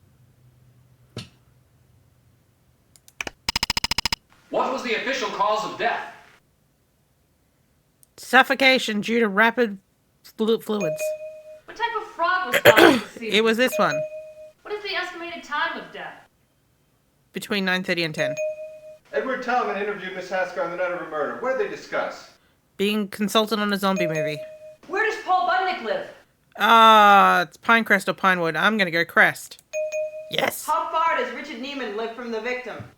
What was the official cause of death?
Suffocation due to rapid fluids.
What type of frog was found at the scene?
It was this one.
What is the estimated time of death?
Between 9:30 and 10.
Edward Talman interviewed Miss Haskar on the night of her murder. What did they discuss?
Being consulted on a zombie movie.
Where does Paul Budnick live?
It's Pinecrest or Pinewood. I'm gonna go Crest. Yes.
How far does Richard Neiman live from the victim?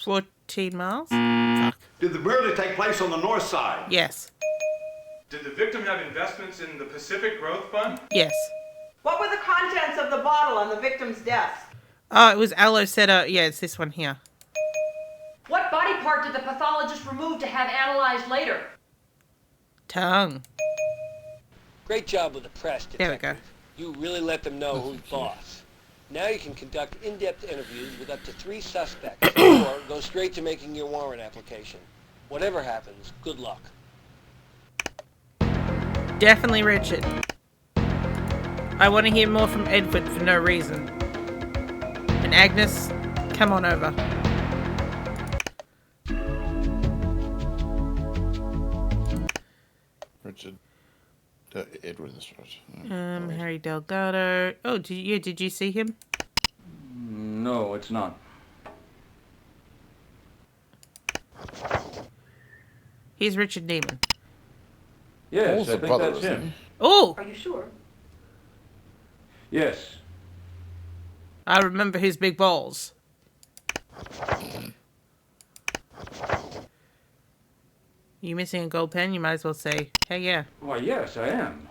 14 miles? Fuck.
Did the murder take place on the north side?
Yes.
Did the victim have investments in the Pacific Growth Fund?
Yes.
What were the contents of the bottle on the victim's desk?
Oh, it was aloe cedar. Yeah, it's this one here.
What body part did the pathologist remove to have analyzed later?
Tongue.
Great job with the press,
There we
Detective.
go.
You really let them know who's boss. Now you can conduct in-depth interviews with up to 3 suspects, or go straight to making your warrant application. Whatever happens, good luck.
Definitely Richard. I want to hear more from Edward for no reason. And Agnes, come on over.
Richard. Edward is right.
Harry Delgado. Oh, did you see him?
No, it's not.
He's Richard Neiman.
Yes,
Paul's
I
the
think
brother,
that's
isn't
him.
he?
Oh!
Are you sure?
Yes.
I remember his big balls. You missing a gold pen? You might as well say, hey, yeah.
Why, yes, I am.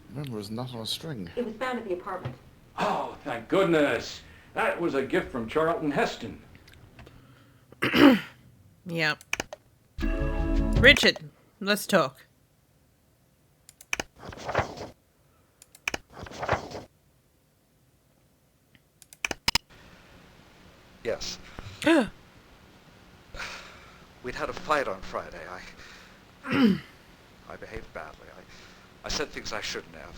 Remember, his nut on a string.
It was found at the apartment.
Oh, thank goodness. That was a gift from Charlton Heston.
Yeah. Richard, let's talk.
Yes. We'd had a fight on Friday. I behaved badly. I said things I shouldn't have.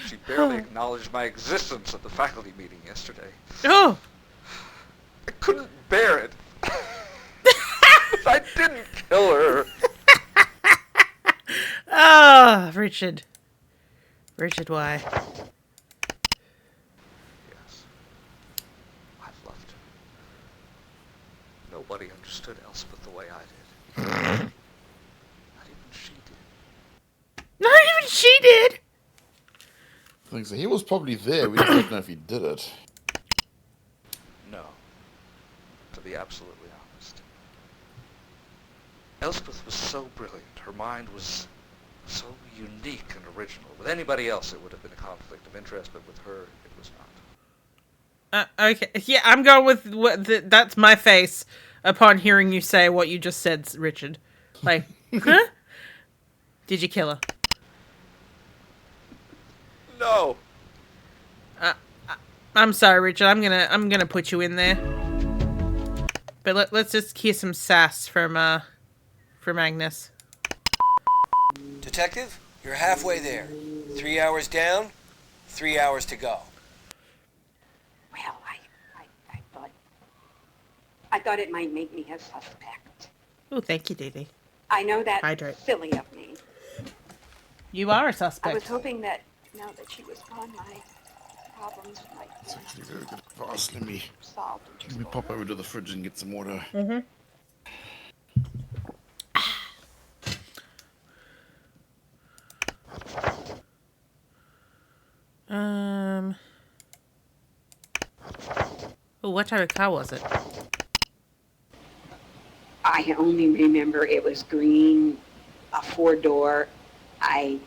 She barely acknowledged my existence at the faculty meeting yesterday.
Oh!
I couldn't bear it. I didn't kill her.
Ah, Richard. Richard, why?
Yes. I loved her. Nobody understood Elspeth the way I did. Not even she did.
Not even she did!
I think so. He was probably there. We just don't know if he did it.
No. To be absolutely honest. Elspeth was so brilliant. Her mind was so unique and original. With anybody else, it would have been a conflict of interest, but with her, it was not.
Okay. Yeah, I'm going with that's my face upon hearing you say what you just said, Richard. Like, huh? Did you kill her?
No.
I'm sorry, Richard. I'm gonna put you in there. But let's just hear some sass from Agnes.
Detective, you're halfway there. 3 hours down, 3 hours to go.
Well, I thought it might make me a suspect.
Oh, thank you, Dee.
I know that's
Hydrate.
silly of me.
You are a
I
suspect.
was hoping that now that she was gone, my problems might
It's actually very good advice. Let me
solved.
pop over to the fridge and get some water.
Mm-hmm. Oh, what type of car was it?
I only remember it was green, a 4-door. I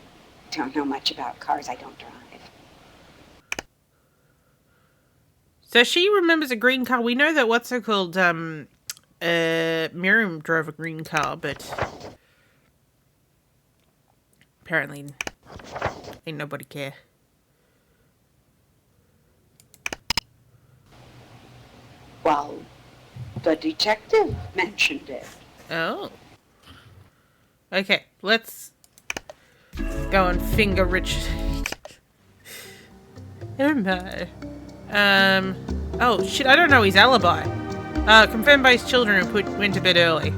don't know much about cars. I don't drive.
So she remembers a green car. We know that Miriam drove a green car, but apparently ain't nobody care.
Well, the detective mentioned it.
Oh. Okay, let's go and finger Richard. Oh my. Oh shit, I don't know his alibi. Confirmed by his children who went to bed early.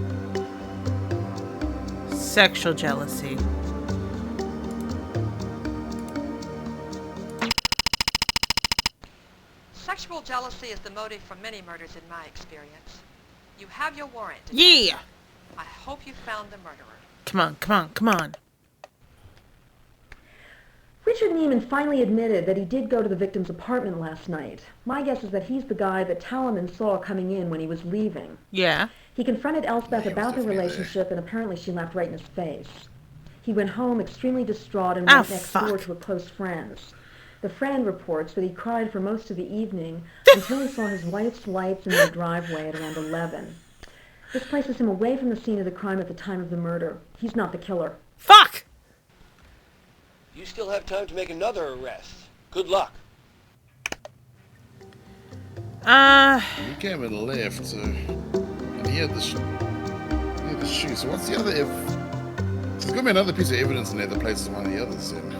Sexual jealousy.
Sexual jealousy is the motive for many murders in my experience. You have your warrant.
Yeah!
I hope you found the murderer.
Come on, come on, come on.
Richard Neiman finally admitted that he did go to the victim's apartment last night. My guess is that he's the guy that Talaman saw coming in when he was leaving.
Yeah.
He confronted Elspeth about their relationship, and apparently she laughed right in his face. He went home extremely distraught and went next door to a close friend's. The friend reports that he cried for most of the evening until he saw his wife's lights in their driveway at around 11. This places him away from the scene of the crime at the time of the murder. He's not the killer.
Fuck!
You still have time to make another arrest. Good luck.
He came and left, so... And he had the shoe. So what's the other... So there's got to be another piece of evidence in there that places one of the others then.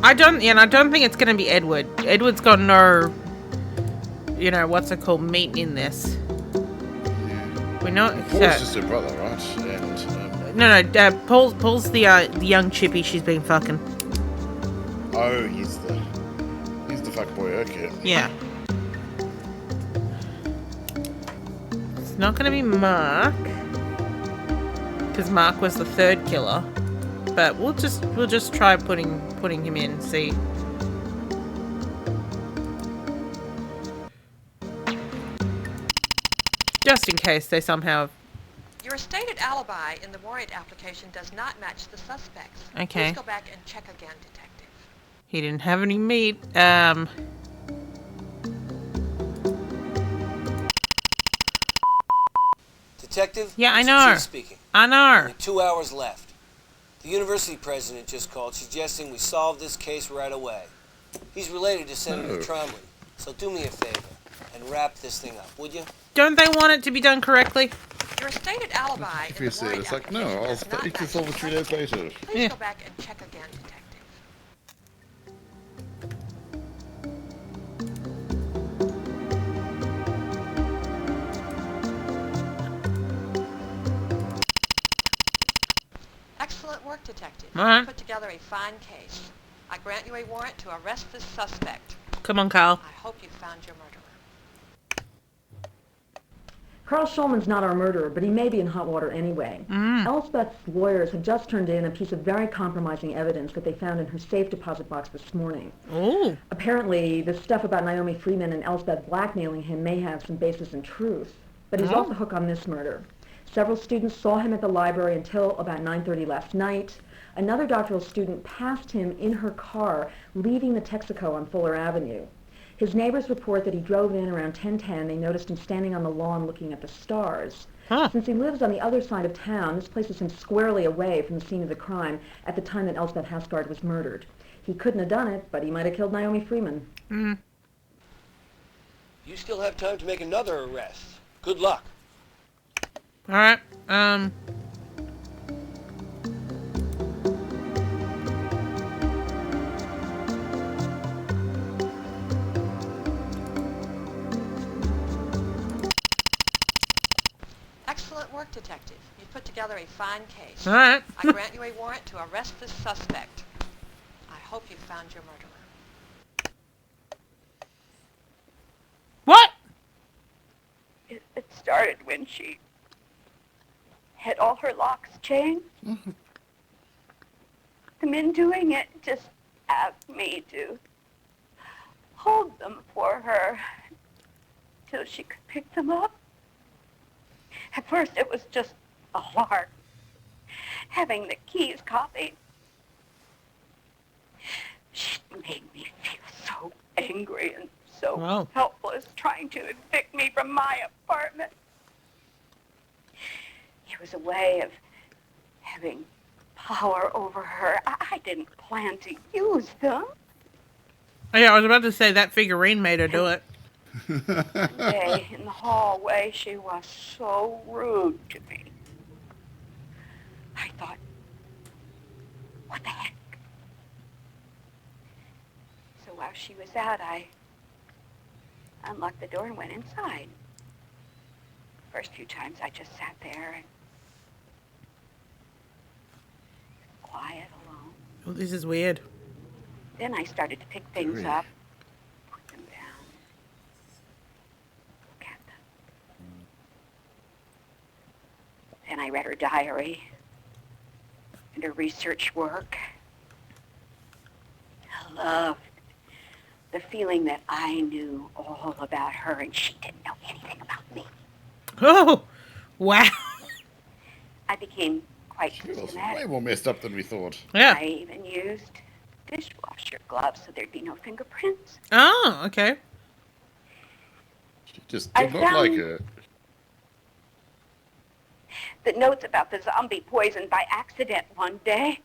I don't think it's going to be Edward. Edward's got no, what's it called, meat in this.
Yeah.
We know.
Paul's just her brother, right? And
no. Paul's the young chippy she's been fucking.
Oh, he's the fuckboy. Okay.
Yeah. It's not going to be Mark, because Mark was the third killer. But we'll just try putting him in, see. Just in case they somehow...
Your stated alibi in the warrant application does not match the suspects.
Okay.
Please go back and check again, detective.
He didn't have any meat.
Detective?
Yeah, I
it's the
know.
chief speaking.
I know.
Only 2 hours left. The university president just called, suggesting we solve this case right away. He's related to Senator Trombley, so do me a favor and wrap this thing up, would you?
Don't they want it to be done correctly?
Your stated alibi
If you say it's like, no, I'll speak to solve it 3 days later.
Please go back and check again, detective. Excellent work, detective.
All right.
You put together a fine case. I grant you a warrant to arrest this suspect.
Come on, Carl.
I hope you found your murderer.
Carl Schulman's not our murderer, but he may be in hot water anyway. Elspeth's lawyers have just turned in a piece of very compromising evidence that they found in her safe deposit box this morning.
Ooh.
Apparently, the stuff about Naomi Freeman and Elspeth blackmailing him may have some basis in truth, but he's off the hook on this murder. Several students saw him at the library until about 9:30 last night. Another doctoral student passed him in her car, leaving the Texaco on Fuller Avenue. His neighbors report that he drove in around 10:10. They noticed him standing on the lawn looking at the stars. Since he lives on the other side of town, this places him squarely away from the scene of the crime at the time that Elspeth Hasgard was murdered. He couldn't have done it, but he might have killed Naomi Freeman.
You still have time to make another arrest. Good luck.
All right.
Excellent work, detective. You put together a fine case.
All right.
I grant you a warrant to arrest this suspect. I hope you found your murderer.
What?
It started when she had all her locks changed. The men doing it just asked me to
hold them for her till she could pick them up. At first it was just a lark, having the keys copied. She made me feel so angry and so helpless, trying to evict me from my apartment. It was a way of having power over her. I didn't plan to use them.
Yeah, I was about to say that figurine made her do it.
One day in the hallway, she was so rude to me. I thought, what the heck? So while she was out, I unlocked the door and went inside. First few times I just sat there and quiet, alone.
Oh, this is weird.
Then I started to pick things up, put them down, look at them. Then I read her diary and her research work. I loved the feeling that I knew all about her and she didn't know anything about me.
Oh, wow.
I became quite systematic.
Way more messed up than we thought.
Yeah.
I even used dishwasher gloves so there'd be no fingerprints.
Oh, okay.
She just
I
did not like
found-
her.
The notes about the zombie poisoned by accident one day.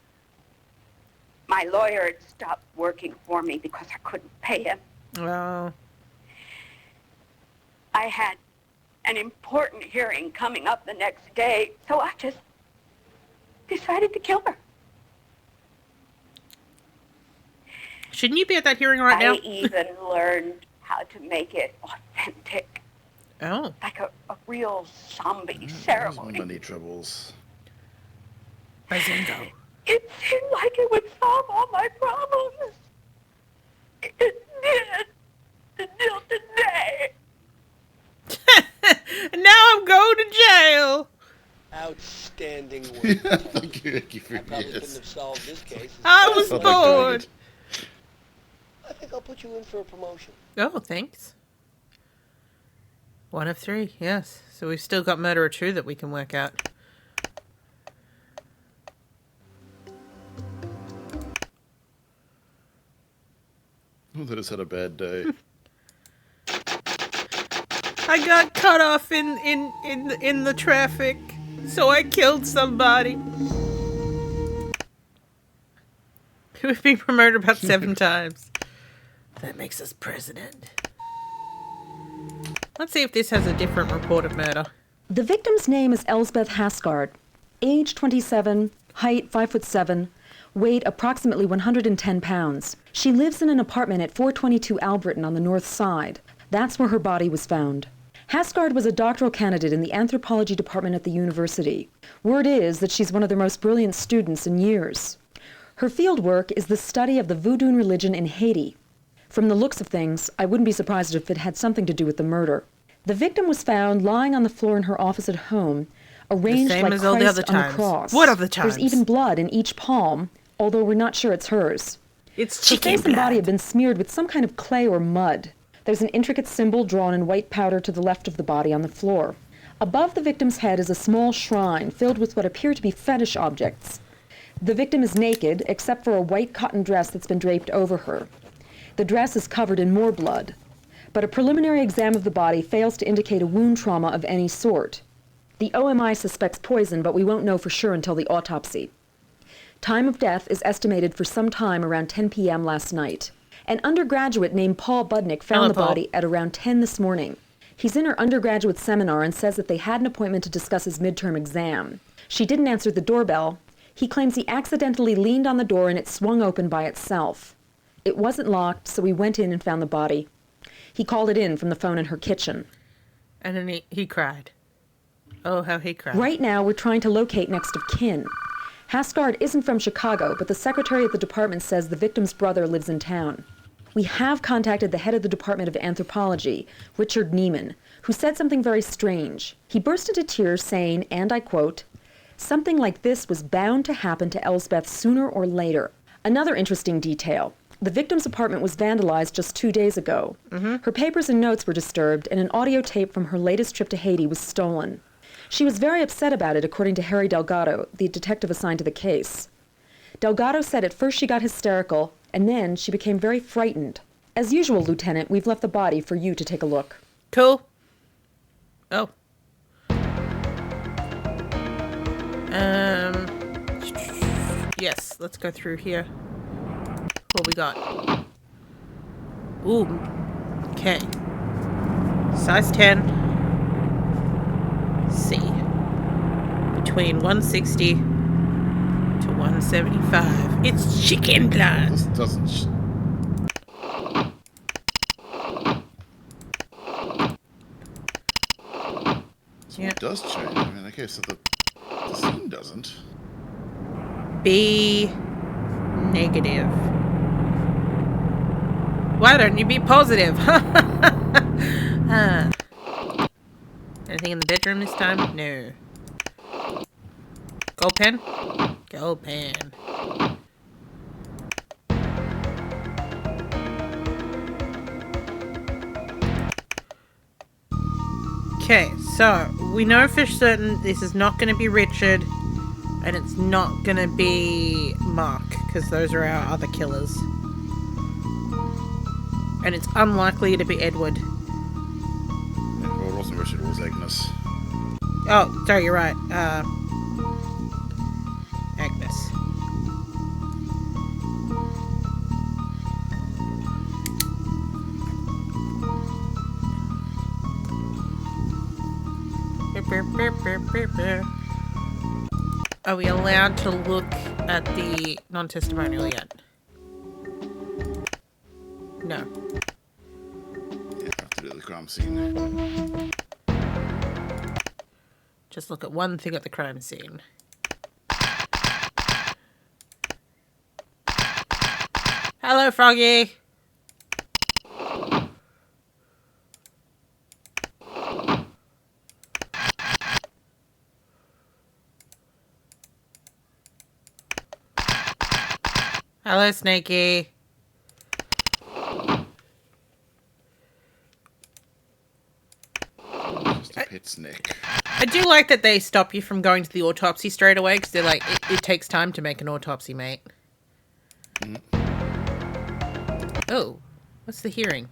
My lawyer had stopped working for me because I couldn't pay him.
Oh.
I had an important hearing coming up the next day, so I just decided to kill her.
Shouldn't you be at that hearing right now?
I even learned how to make it authentic,
Oh.
like a real zombie ceremony.
Money troubles.
Bazingo.
It seemed like it would solve all my problems. It did. Until today.
Now I'm going to jail.
Outstanding work.
Thank you, Ricky, for
I probably
years.
couldn't have solved this case.
I was
Oh my
bored.
God.
I think I'll put you in for a promotion.
Oh, thanks. 1 of 3, yes. So we've still got Murderer 2 that we can work out.
Oh, that has had a bad day.
I got cut off in the traffic, so I killed somebody. We've been promoted about 7 times. That makes us president. Let's see if this has a different report of murder.
The victim's name is Elsbeth Hasgard. Age 27, height 5'7", weight approximately 110 pounds. She lives in an apartment at 422 Albritton on the north side. That's where her body was found. Hasgard was a doctoral candidate in the anthropology department at the university. Word is that she's one of their most brilliant students in years. Her field work is the study of the voodoo religion in Haiti. From the looks of things, I wouldn't be surprised if it had something to do with the murder. The victim was found lying on the floor in her office at home, arranged
same
like
as all the
Christ
other
on the
times.
cross.
What other times?
There's even blood in each palm, although we're not sure it's hers.
It's
Her
chicken
face and
blood.
body have been smeared with some kind of clay or mud. There's an intricate symbol drawn in white powder to the left of the body on the floor. Above the victim's head is a small shrine filled with what appear to be fetish objects. The victim is naked, except for a white cotton dress that's been draped over her. The dress is covered in more blood, but a preliminary exam of the body fails to indicate a wound trauma of any sort. The OMI suspects poison, but we won't know for sure until the autopsy. Time of death is estimated for some time around 10 p.m. last night. An undergraduate named Paul Budnick found
Hello,
the
Paul.
body at around 10 this morning. He's in her undergraduate seminar and says that they had an appointment to discuss his midterm exam. She didn't answer the doorbell. He claims he accidentally leaned on the door and it swung open by itself. It wasn't locked, so we went in and found the body. He called it in from the phone in her kitchen.
And then he cried. Oh, how he cried.
Right now, we're trying to locate next of kin. Hasgard isn't from Chicago, but the secretary at the department says the victim's brother lives in town. We have contacted the head of the Department of Anthropology, Richard Neiman, who said something very strange. He burst into tears saying, and I quote, "Something like this was bound to happen to Elsbeth sooner or later." Another interesting detail. The victim's apartment was vandalized just 2 days ago. Her papers and notes were disturbed, and an audio tape from her latest trip to Haiti was stolen. She was very upset about it, according to Harry Delgado, the detective assigned to the case. Delgado said at first she got hysterical, and then she became very frightened. As usual, Lieutenant, we've left the body for you to take a look.
Cool. Oh. Yes, let's go through here. What we got? Ooh. Okay. Size 10. C. Between 160 to 175. It's chicken blood.
This doesn't. So it does change. I mean, okay, so the scene doesn't.
Be negative. Why don't you be positive? Anything in the bedroom this time? No. Gold pen? Gold pen. Okay, so we know for certain this is not going to be Richard, and it's not going to be Mark, because those are our other killers. And it's unlikely to be Edward.
Well, it wasn't Richard, it was Agnes.
Oh, sorry, you're right. Agnes. Are we allowed to look at the non-testimonial yet? No.
Yeah, I have to do the crime scene.
Just look at one thing at the crime scene. Hello, Froggy! Hello, Snakey.
Just a pet snake.
I do like that they stop you from going to the autopsy straight away, because they're like, it takes time to make an autopsy, mate. Oh, what's the hearing?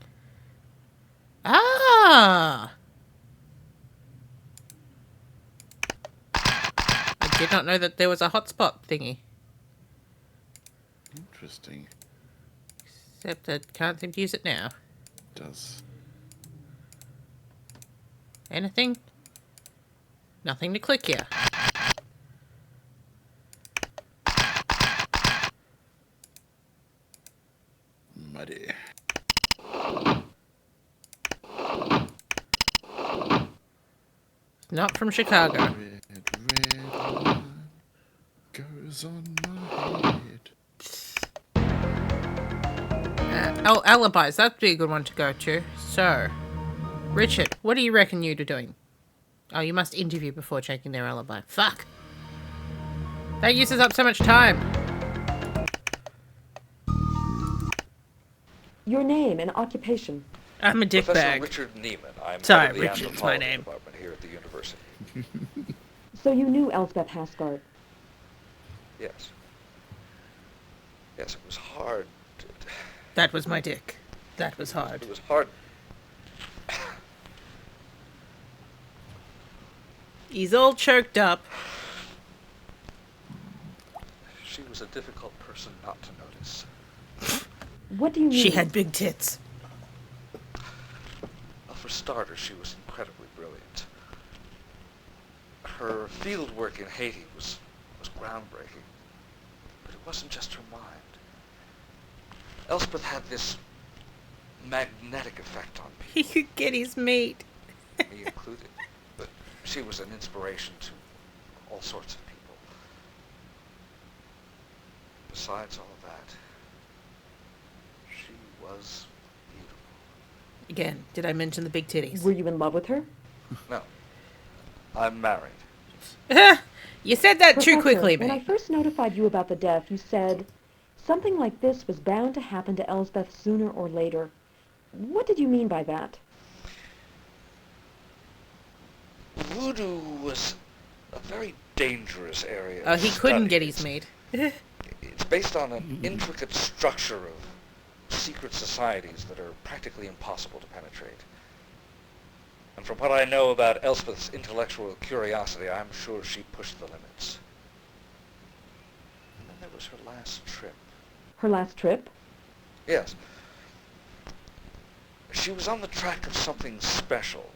Ah! I did not know that there was a hotspot thingy.
Interesting.
Except I can't seem to use it now.
It does.
Anything? Nothing to click here.
Muddy.
Not from Chicago.
Red, red line goes on my head.
Oh, alibis. That'd be a good one to go to. So, Richard, what do you reckon you're doing? Oh, you must interview before checking their alibi. Fuck! That uses up so much time.
Your name and occupation.
I'm a dickbag.
Professor Richard Neiman. I'm
Sorry,
head of the
Richard's my
anthropology
name.
department here at the university.
So you knew Elsbeth Hasgard?
Yes. Yes, it was hard.
That was my dick. That was hard.
It was hard.
He's all choked up.
She was a difficult person not to notice.
What do you mean?
She had big tits.
Well, for starters, she was incredibly brilliant. Her field work in Haiti was groundbreaking. But it wasn't just her mind. Elspeth had this magnetic effect on
He could get his meat.
me included. But she was an inspiration to all sorts of people. Besides all of that, she was beautiful.
Again, did I mention the big titties?
Were you in love with her?
No. I'm married.
You said that too
Professor,
quickly,
when I
mate.
first notified you about the death, you said, Something like this was bound to happen to Elsbeth sooner or later. What did you mean by that?
Voodoo was a very dangerous area.
Oh,
of
he couldn't
study.
get his meat.
It's based on an intricate structure of secret societies that are practically impossible to penetrate. And from what I know about Elspeth's intellectual curiosity, I'm sure she pushed the limits. And then there was her last trip.
Her last trip?
Yes. She was on the track of something special.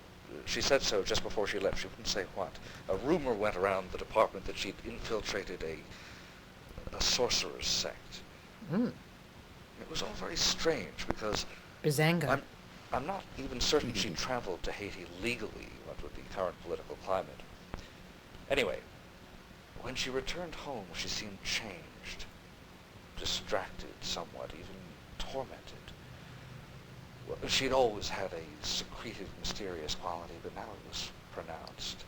She said so just before she left. She wouldn't say what. A rumor went around the department that she'd infiltrated a sorcerer's sect. It was all very strange because
Bazanga.
I'm not even certain she traveled to Haiti legally, what with the current political climate. Anyway, when she returned home, she seemed changed, distracted somewhat, even tormented. Well, she'd always had a secretive, mysterious quality, but now it was pronounced.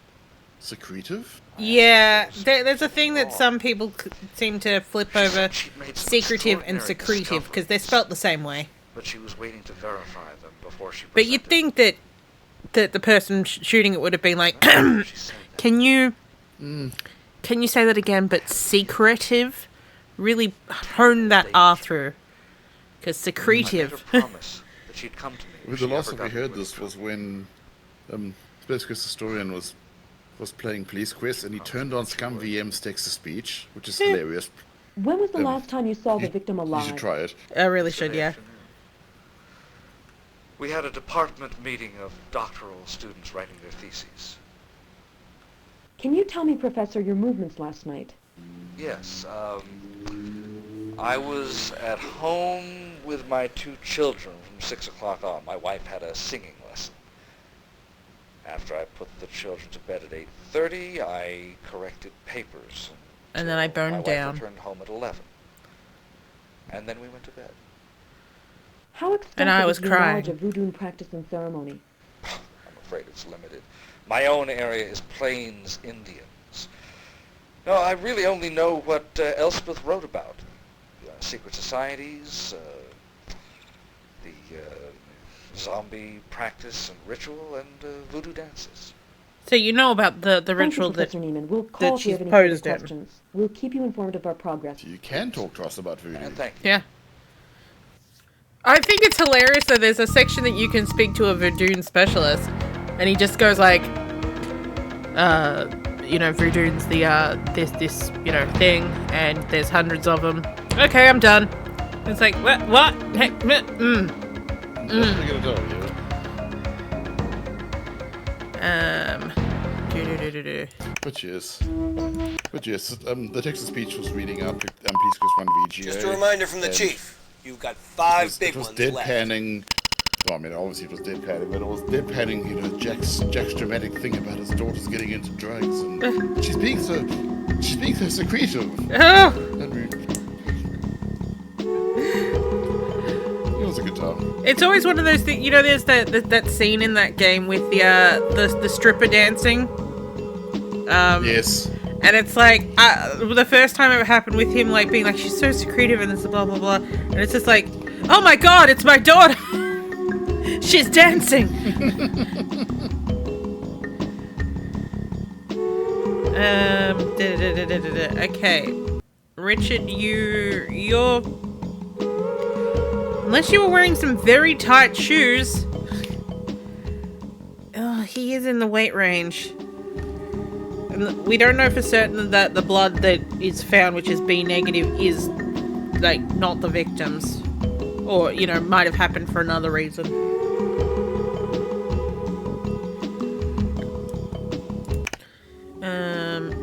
Secretive?
Yeah, there's a thing that some people seem to flip over secretive and secretive because they're spelt the same way.
But she was waiting to verify them before she.
But you'd think that the person shooting it would have been like, can you say that again? But secretive, really hone that R through, because secretive.
I made her promise that she'd come to me.
Well, the last time we heard this was when Space Quest Historian was playing Police Quest, and he turned on Scum VM's text-to-speech, which is hilarious.
When was the last time you saw the victim alive?
You should try it.
I really should, yeah.
We had a department meeting of doctoral students writing their theses.
Can you tell me, Professor, your movements last night?
Yes, I was at home with my 2 children from 6 o'clock on. My wife had a singing lesson. After I put the children to bed at 8:30, I corrected papers.
And then I burned down.
My wife returned home at 11. And then we went to bed.
How extensive
And I was
is your knowledge
crying.
of voodoo practice and ceremony?
I'm afraid it's limited. My own area is Plains Indians. No, I really only know what Elspeth wrote about. Secret societies, the zombie practice and ritual, and voodoo dances.
So you know about the ritual
Thank you, Professor Neiman. We'll call
that
if you
she's
have any further
posed in.
questions. We'll keep you informed of our progress.
You can talk to us about voodoo.
Thank you.
Yeah. I think it's hilarious that there's a section that you can speak to a voodoo specialist, and he just goes like, voodoo's the this thing, and there's hundreds of them. Okay, I'm done. It's like what? Heck,
But yes, the text to speech was reading out Police Quest 1 VGA.
Just a reminder from the
and
chief. You've got 5 big
it was
ones
deadpanning. Well, I mean, obviously it was deadpanning, but it was deadpanning, Jack's dramatic thing about his daughter's getting into drugs, and she's being so secretive. It was a good time.
It's always one of those things. There's that scene in that game with the stripper dancing.
Yes.
And it's like the first time it happened with him, like being like, she's so secretive and this blah blah blah, and it's just like, oh my god, it's my daughter. She's dancing. Okay, Richard, you're unless you were wearing some very tight shoes. Oh, he is in the weight range. And we don't know for certain that the blood that is found, which is B negative, is like not the victim's, or might have happened for another reason.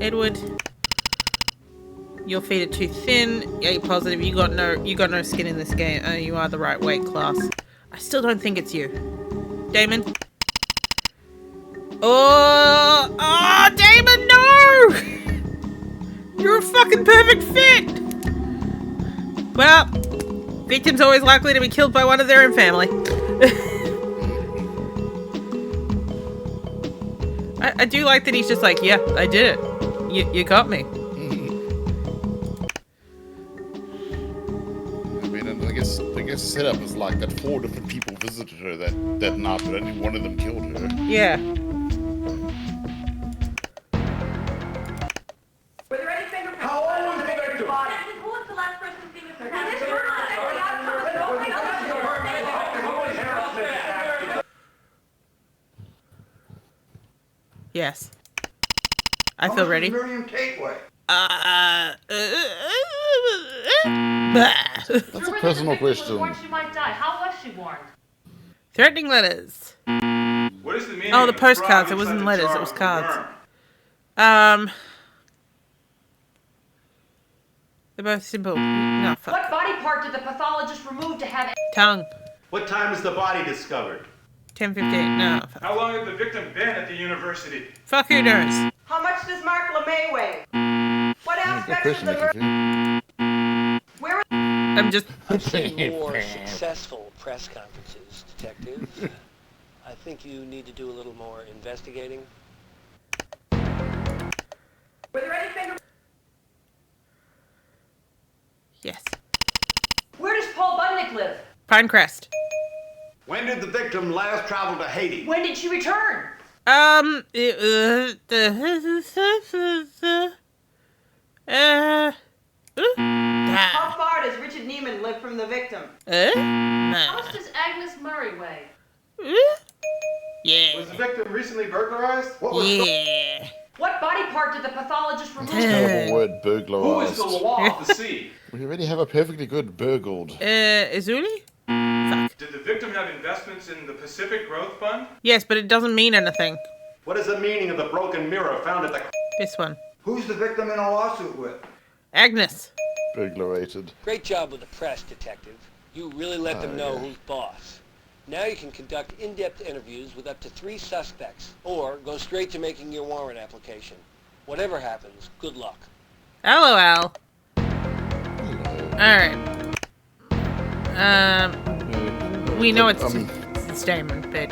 Edward, your feet are too thin. A positive. You got no skin in this game. You are the right weight class. I still don't think it's you, Damon. Oh, Damon, no! You're a fucking perfect fit! Well, victims always likely to be killed by one of their own family. I do like that he's just like, yeah, I did it. You got me.
the setup is like that 4 different people visited her that night, but only one of them killed her.
Yeah.
Were there any fingerprints?
How old was the victim?
Who was the last person to see Mr.
Yes. I feel ready.
Miriam Tateway.
That's a personal question.
Warned she might die. How was she warned?
Threatening letters.
What is the meaning
Oh, the
of
postcards.
frog
It wasn't
inside the
letters.
jar
It was
of
cards.
worm?
They're both simple. No, fuck.
What body part did the pathologist remove to have
Tongue.
What time was the body discovered?
10:15. No. Fuck.
How long had the victim been at the university?
Fuck, who knows?
How much does Mark LeMay weigh? What aspects of the murder? Where?
I'm just.
I've seen more successful press conferences, Detective. I think you need to do a little more investigating.
Were there any fingerprints?
Yes.
Where does Paul Budnick live?
Pinecrest.
When did the victim last travel to Haiti?
When did she return?
How
How far does Richard Neiman live from the victim?
How much does Agnes Murray weigh?
Yeah.
Was the victim recently burglarized?
Yeah.
What body part did the pathologist remove?
Terrible word,
Who is
burglarized.
the law of the sea?
We already have a perfectly good burgled.
Izuli? Fuck.
Did the victim have investments in the Pacific Growth Fund?
Yes, but it doesn't mean anything.
What is the meaning of the broken mirror found at the...
This one.
Who's the victim in a lawsuit with?
Agnes.
Burglarated.
Great job with the press, Detective. You really let them know who's boss. Now you can conduct in-depth interviews with up to 3 suspects, or go straight to making your warrant application. Whatever happens, good luck.
Hello, Al. Alright. We know it's Damon, but...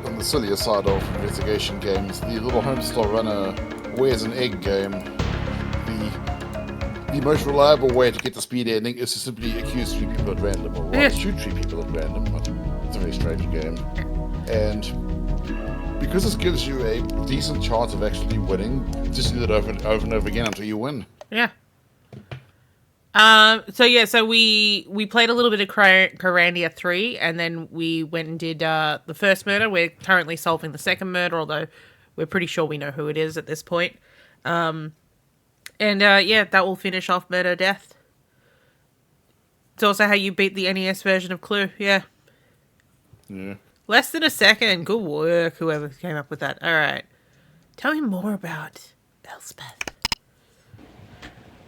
On the sillier side of investigation games, the little homestar runner Where's an Egg game, the most reliable way to get the speed ending is to simply accuse 3 people at random, or rather shoot 3 people at random. It's a very strange game. And because this gives you a decent chance of actually winning, just do that over and over again until you win.
Yeah. So we played a little bit of Corandia 3, and then we went and did the first murder. We're currently solving the second murder, although we're pretty sure we know who it is at this point. Yeah, that will finish off Murder Death. It's also how you beat the NES version of Clue, yeah.
Yeah.
Less than a second. Good work, whoever came up with that. Alright. Tell me more about Elspeth.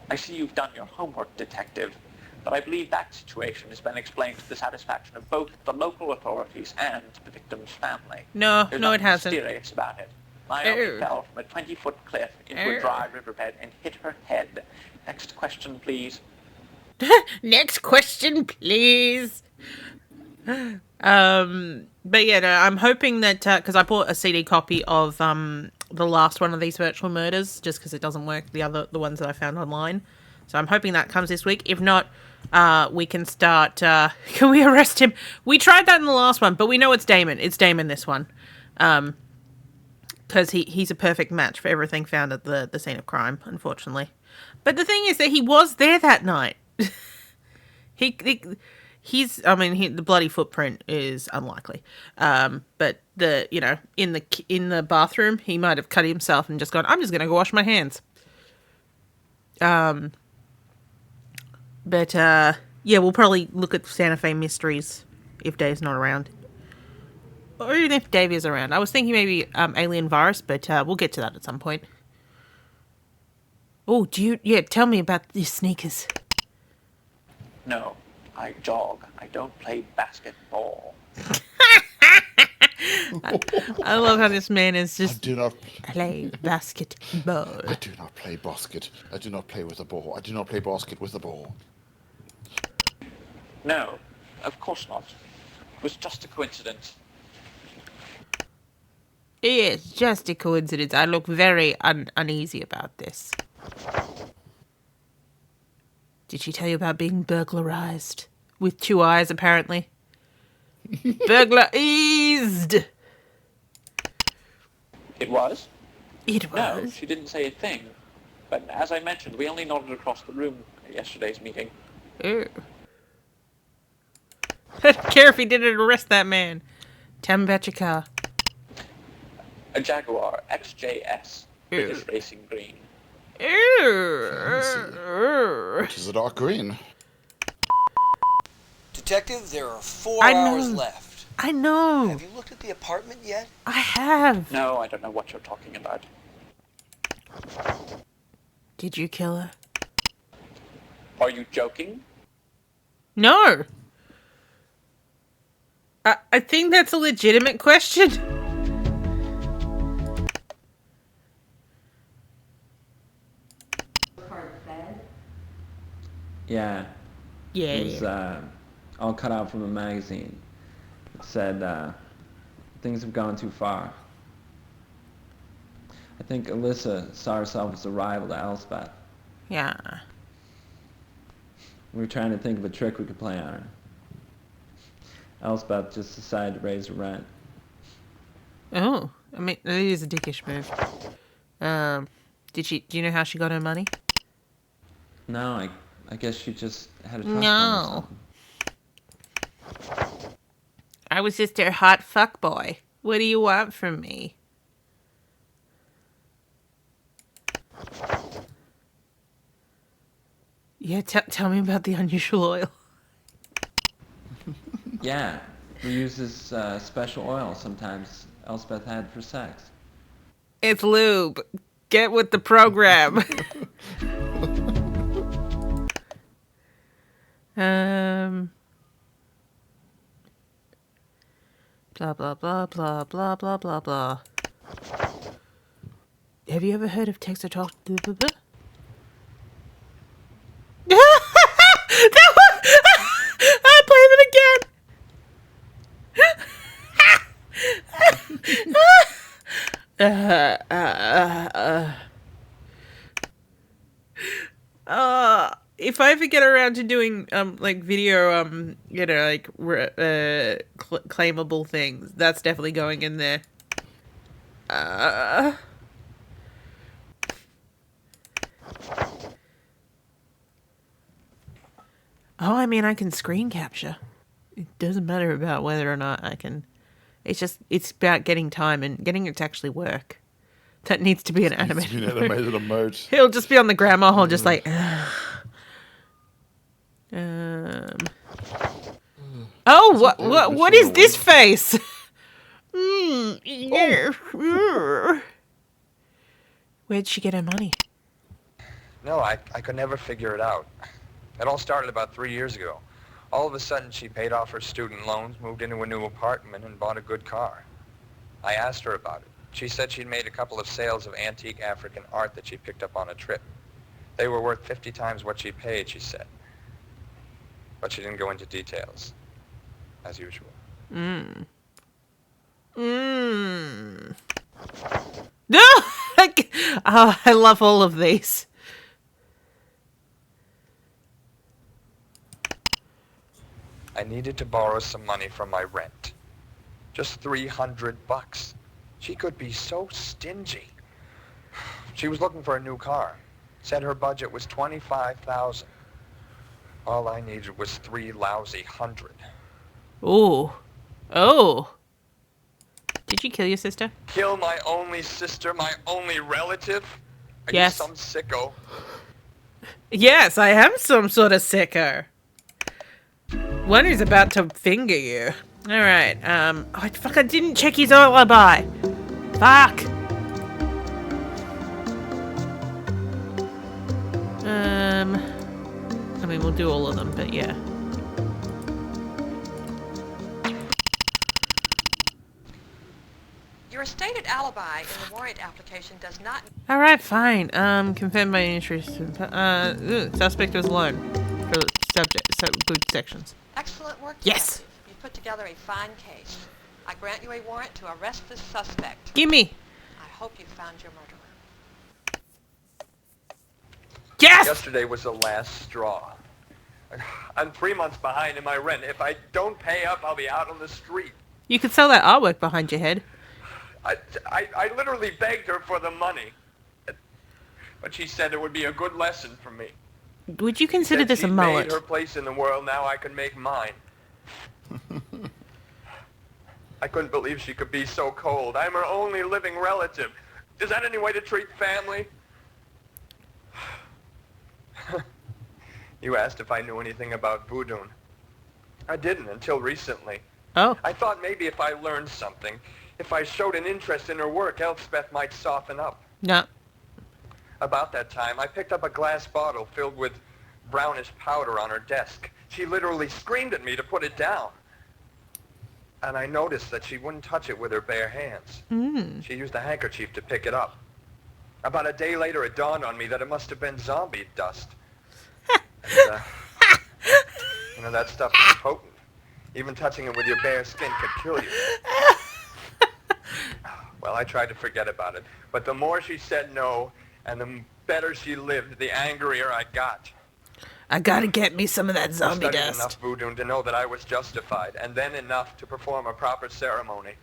I see you've done your homework, Detective, but I believe that situation has been explained to the satisfaction of both the local authorities and the victim's family.
No,
There's
no, it
nothing
hasn't.
mysterious about it. Naomi fell from a 20-foot cliff into a dry riverbed and hit her head. Next question, please.
Next question, please. But yeah, no, I'm hoping that because I bought a CD copy of the last one of these virtual murders, just because it doesn't work the ones that I found online. So I'm hoping that comes this week. If not, we can start. Can we arrest him? We tried that in the last one, but we know it's Damon. It's Damon this one, because he's a perfect match for everything found at the scene of crime, unfortunately. But the thing is that he was there that night. The bloody footprint is unlikely. But in the bathroom, he might have cut himself and just gone, I'm just going to go wash my hands. Yeah, we'll probably look at Santa Fe Mysteries if Dave's not around. Or even if Dave is around. I was thinking maybe Alien Virus, but we'll get to that at some point. Oh, tell me about these sneakers.
No, I jog. I don't play basketball.
I love how this man is just...
I do not
play basketball.
I do not play basket. I do not play with a ball. I do not play basket with a ball.
No, of course not. It was just a coincidence.
It's just a coincidence. I look very uneasy about this. Did she tell you about being burglarized? With 2 eyes, apparently. Burglarized!
It was?
It
No,
was.
she didn't say a thing. But as I mentioned, we only nodded across the room at yesterday's meeting.
Ew. I don't care if he didn't arrest that man. Tell me about your car.
A Jaguar XJS, British Racing Green.
Which is a dark green.
Detective, there are 4 hours left.
I know.
Have you looked at the apartment yet?
I have.
No, I don't know what you're talking about.
Did you kill her?
Are you joking?
No. I think that's a legitimate question.
Yeah.
Yeah.
It was all cut out from a magazine. It said, things have gone too far. I think Alyssa saw herself as a rival to Elspeth.
Yeah.
We were trying to think of a trick we could play on her. Elspeth just decided to raise her rent.
Oh, I mean, it is a dickish move. Do you know how she got her money?
No, I guess she just had a trust fund or
No.
something.
I was just her hot fuckboy. What do you want from me? Yeah, tell me about the unusual oil.
Yeah, we use this special oil sometimes Elspeth had for sex.
It's lube. Get with the program. Blah, blah, blah, blah, blah, blah, blah, blah. Have you ever heard of text or talk? I'll play them again. If I ever get around to doing like video you know, like claimable things, that's definitely going in there. Oh, I mean, I can screen capture. It doesn't matter about whether or not I can. It's about getting time and getting it to actually work. That needs to be an animated
emote.
He'll just be on the grandma hole, just like. Oh, what is this face? Where'd she get her money?
No, I could never figure it out. It all started about 3 years ago. All of a sudden, she paid off her student loans, moved into a new apartment, and bought a good car. I asked her about it. She said she'd made a couple of sales of antique African art that she picked up on a trip. They were worth 50 times what she paid, she said. But she didn't go into details, as usual.
No! Oh, I love all of these.
I needed to borrow some money from my rent. Just $300. She could be so stingy. She was looking for a new car. Said her budget was $25,000. All I needed was 3 lousy hundred.
Ooh. Oh. Did you kill your sister?
Kill my only sister, my only relative? Are
Yes.
you some sicko?
Yes, I am some sort of sicko. One who's about to finger you. Alright, oh, fuck, I didn't check his alibi. Fuck. I mean, we'll do all of them, but yeah.
Your stated alibi in the warrant application does not...
Alright, fine. Confirm my interest. Suspect was alone. For good sections.
Excellent work,
Yes!
detective. You put together a fine case. I grant you a warrant to arrest this suspect.
Gimme!
I hope you found your murderer.
Yes!
Yesterday was the last straw. I'm 3 months behind in my rent. If I don't pay up, I'll be out on the street.
You could sell that artwork behind your head.
I literally begged her for the money. But she said it would be a good lesson for me.
Would you consider this a mullet?
Made her place in the world, now I can make mine. I couldn't believe she could be so cold. I'm her only living relative. Is that any way to treat family? You asked if I knew anything about voodoo. I didn't until recently.
Oh.
I thought maybe if I learned something, if I showed an interest in her work, Elspeth might soften up.
No.
About that time, I picked up a glass bottle filled with brownish powder on her desk. She literally screamed at me to put it down. And I noticed that she wouldn't touch it with her bare hands. She used a handkerchief to pick it up. About a day later, it dawned on me that it must have been zombie dust. And, you know, that stuff is potent. Even touching it with your bare skin could kill you. Well, I tried to forget about it. But the more she said no, and the better she lived, the angrier I got.
I gotta get me some of that zombie
I studied
dust.
enough voodoo to know that I was justified, and then enough to perform a proper ceremony.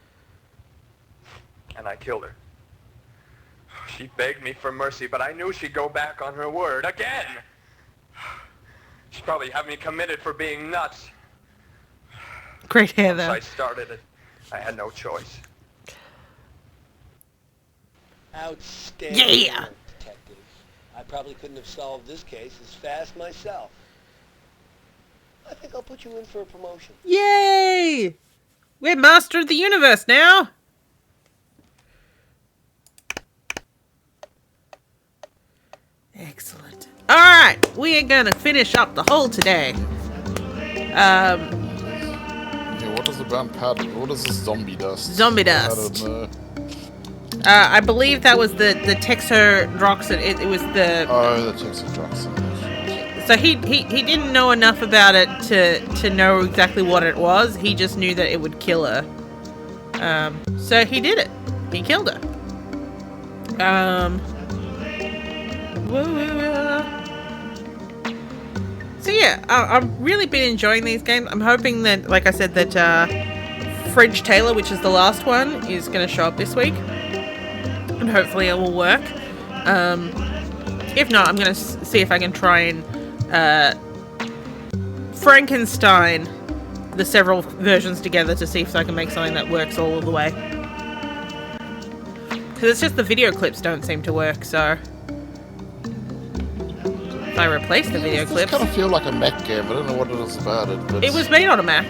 And I killed her. She begged me for mercy, but I knew she'd go back on her word again. She'd probably have me committed for being nuts.
Great hair, though.
Once I started it, I had no choice.
Outstanding
Yeah.
work, detective. I probably couldn't have solved this case as fast myself. I think I'll put you in for a promotion.
Yay! We're master of the universe now. Excellent. All right, we are gonna finish up the hole today.
Yeah, what is the brown powder? What is this zombie dust?
Zombie
I
dust.
don't know.
I believe that was the Texodroxin. It was the.
Oh, the Texodroxin.
So he didn't know enough about it to know exactly what it was. He just knew that it would kill her. So he did it. He killed her. So yeah, I've really been enjoying these games. I'm hoping that, like I said, that Fridge Taylor, which is the last one, is going to show up this week. And hopefully it will work. If not, I'm going to see if I can try and Frankenstein the several versions together to see if I can make something that works all of the way. Because it's just the video clips don't seem to work, so... If I replace the video clips...
It kind of feel like a Mac game. I don't know what it is about it, but...
It was made on a Mac.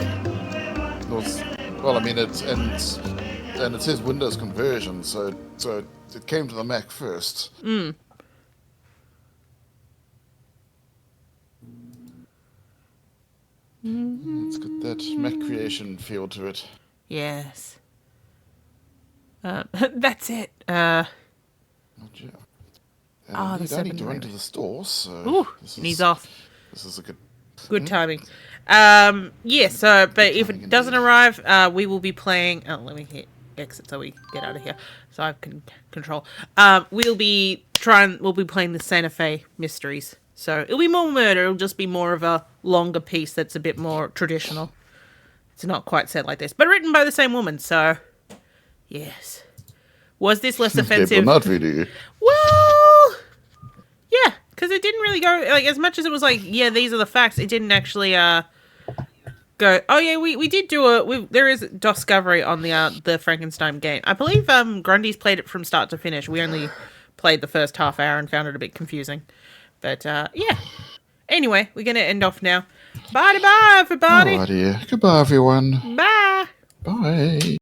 Well, I mean, and it says Windows conversion, so it came to the Mac first. It's got that Mac creation feel to it.
Yes. That's it.
I need to run
maybe.
to the store, so...
Ooh, and he's off.
This is a
good timing. Yeah, so, but if it doesn't arrive, we will be playing... Oh, let me hit exit so we get out of here, so I can control. We'll be playing the Santa Fe Mysteries. So, it'll be more murder, it'll just be more of a longer piece that's a bit more traditional. It's not quite set like this, but written by the same woman, so... Yes. Was this less offensive?
Not really.
Well, yeah, because it didn't really go, like, as much as it was like, yeah, these are the facts, it didn't actually go, oh yeah, we did do there is DOScovery on the Frankenstein game. I believe Grundy's played it from start to finish. We only played the first half hour and found it a bit confusing. But, yeah. Anyway, we're going to end off now. Bye-bye, everybody.
Alrighty. Goodbye, everyone.
Bye.
Bye.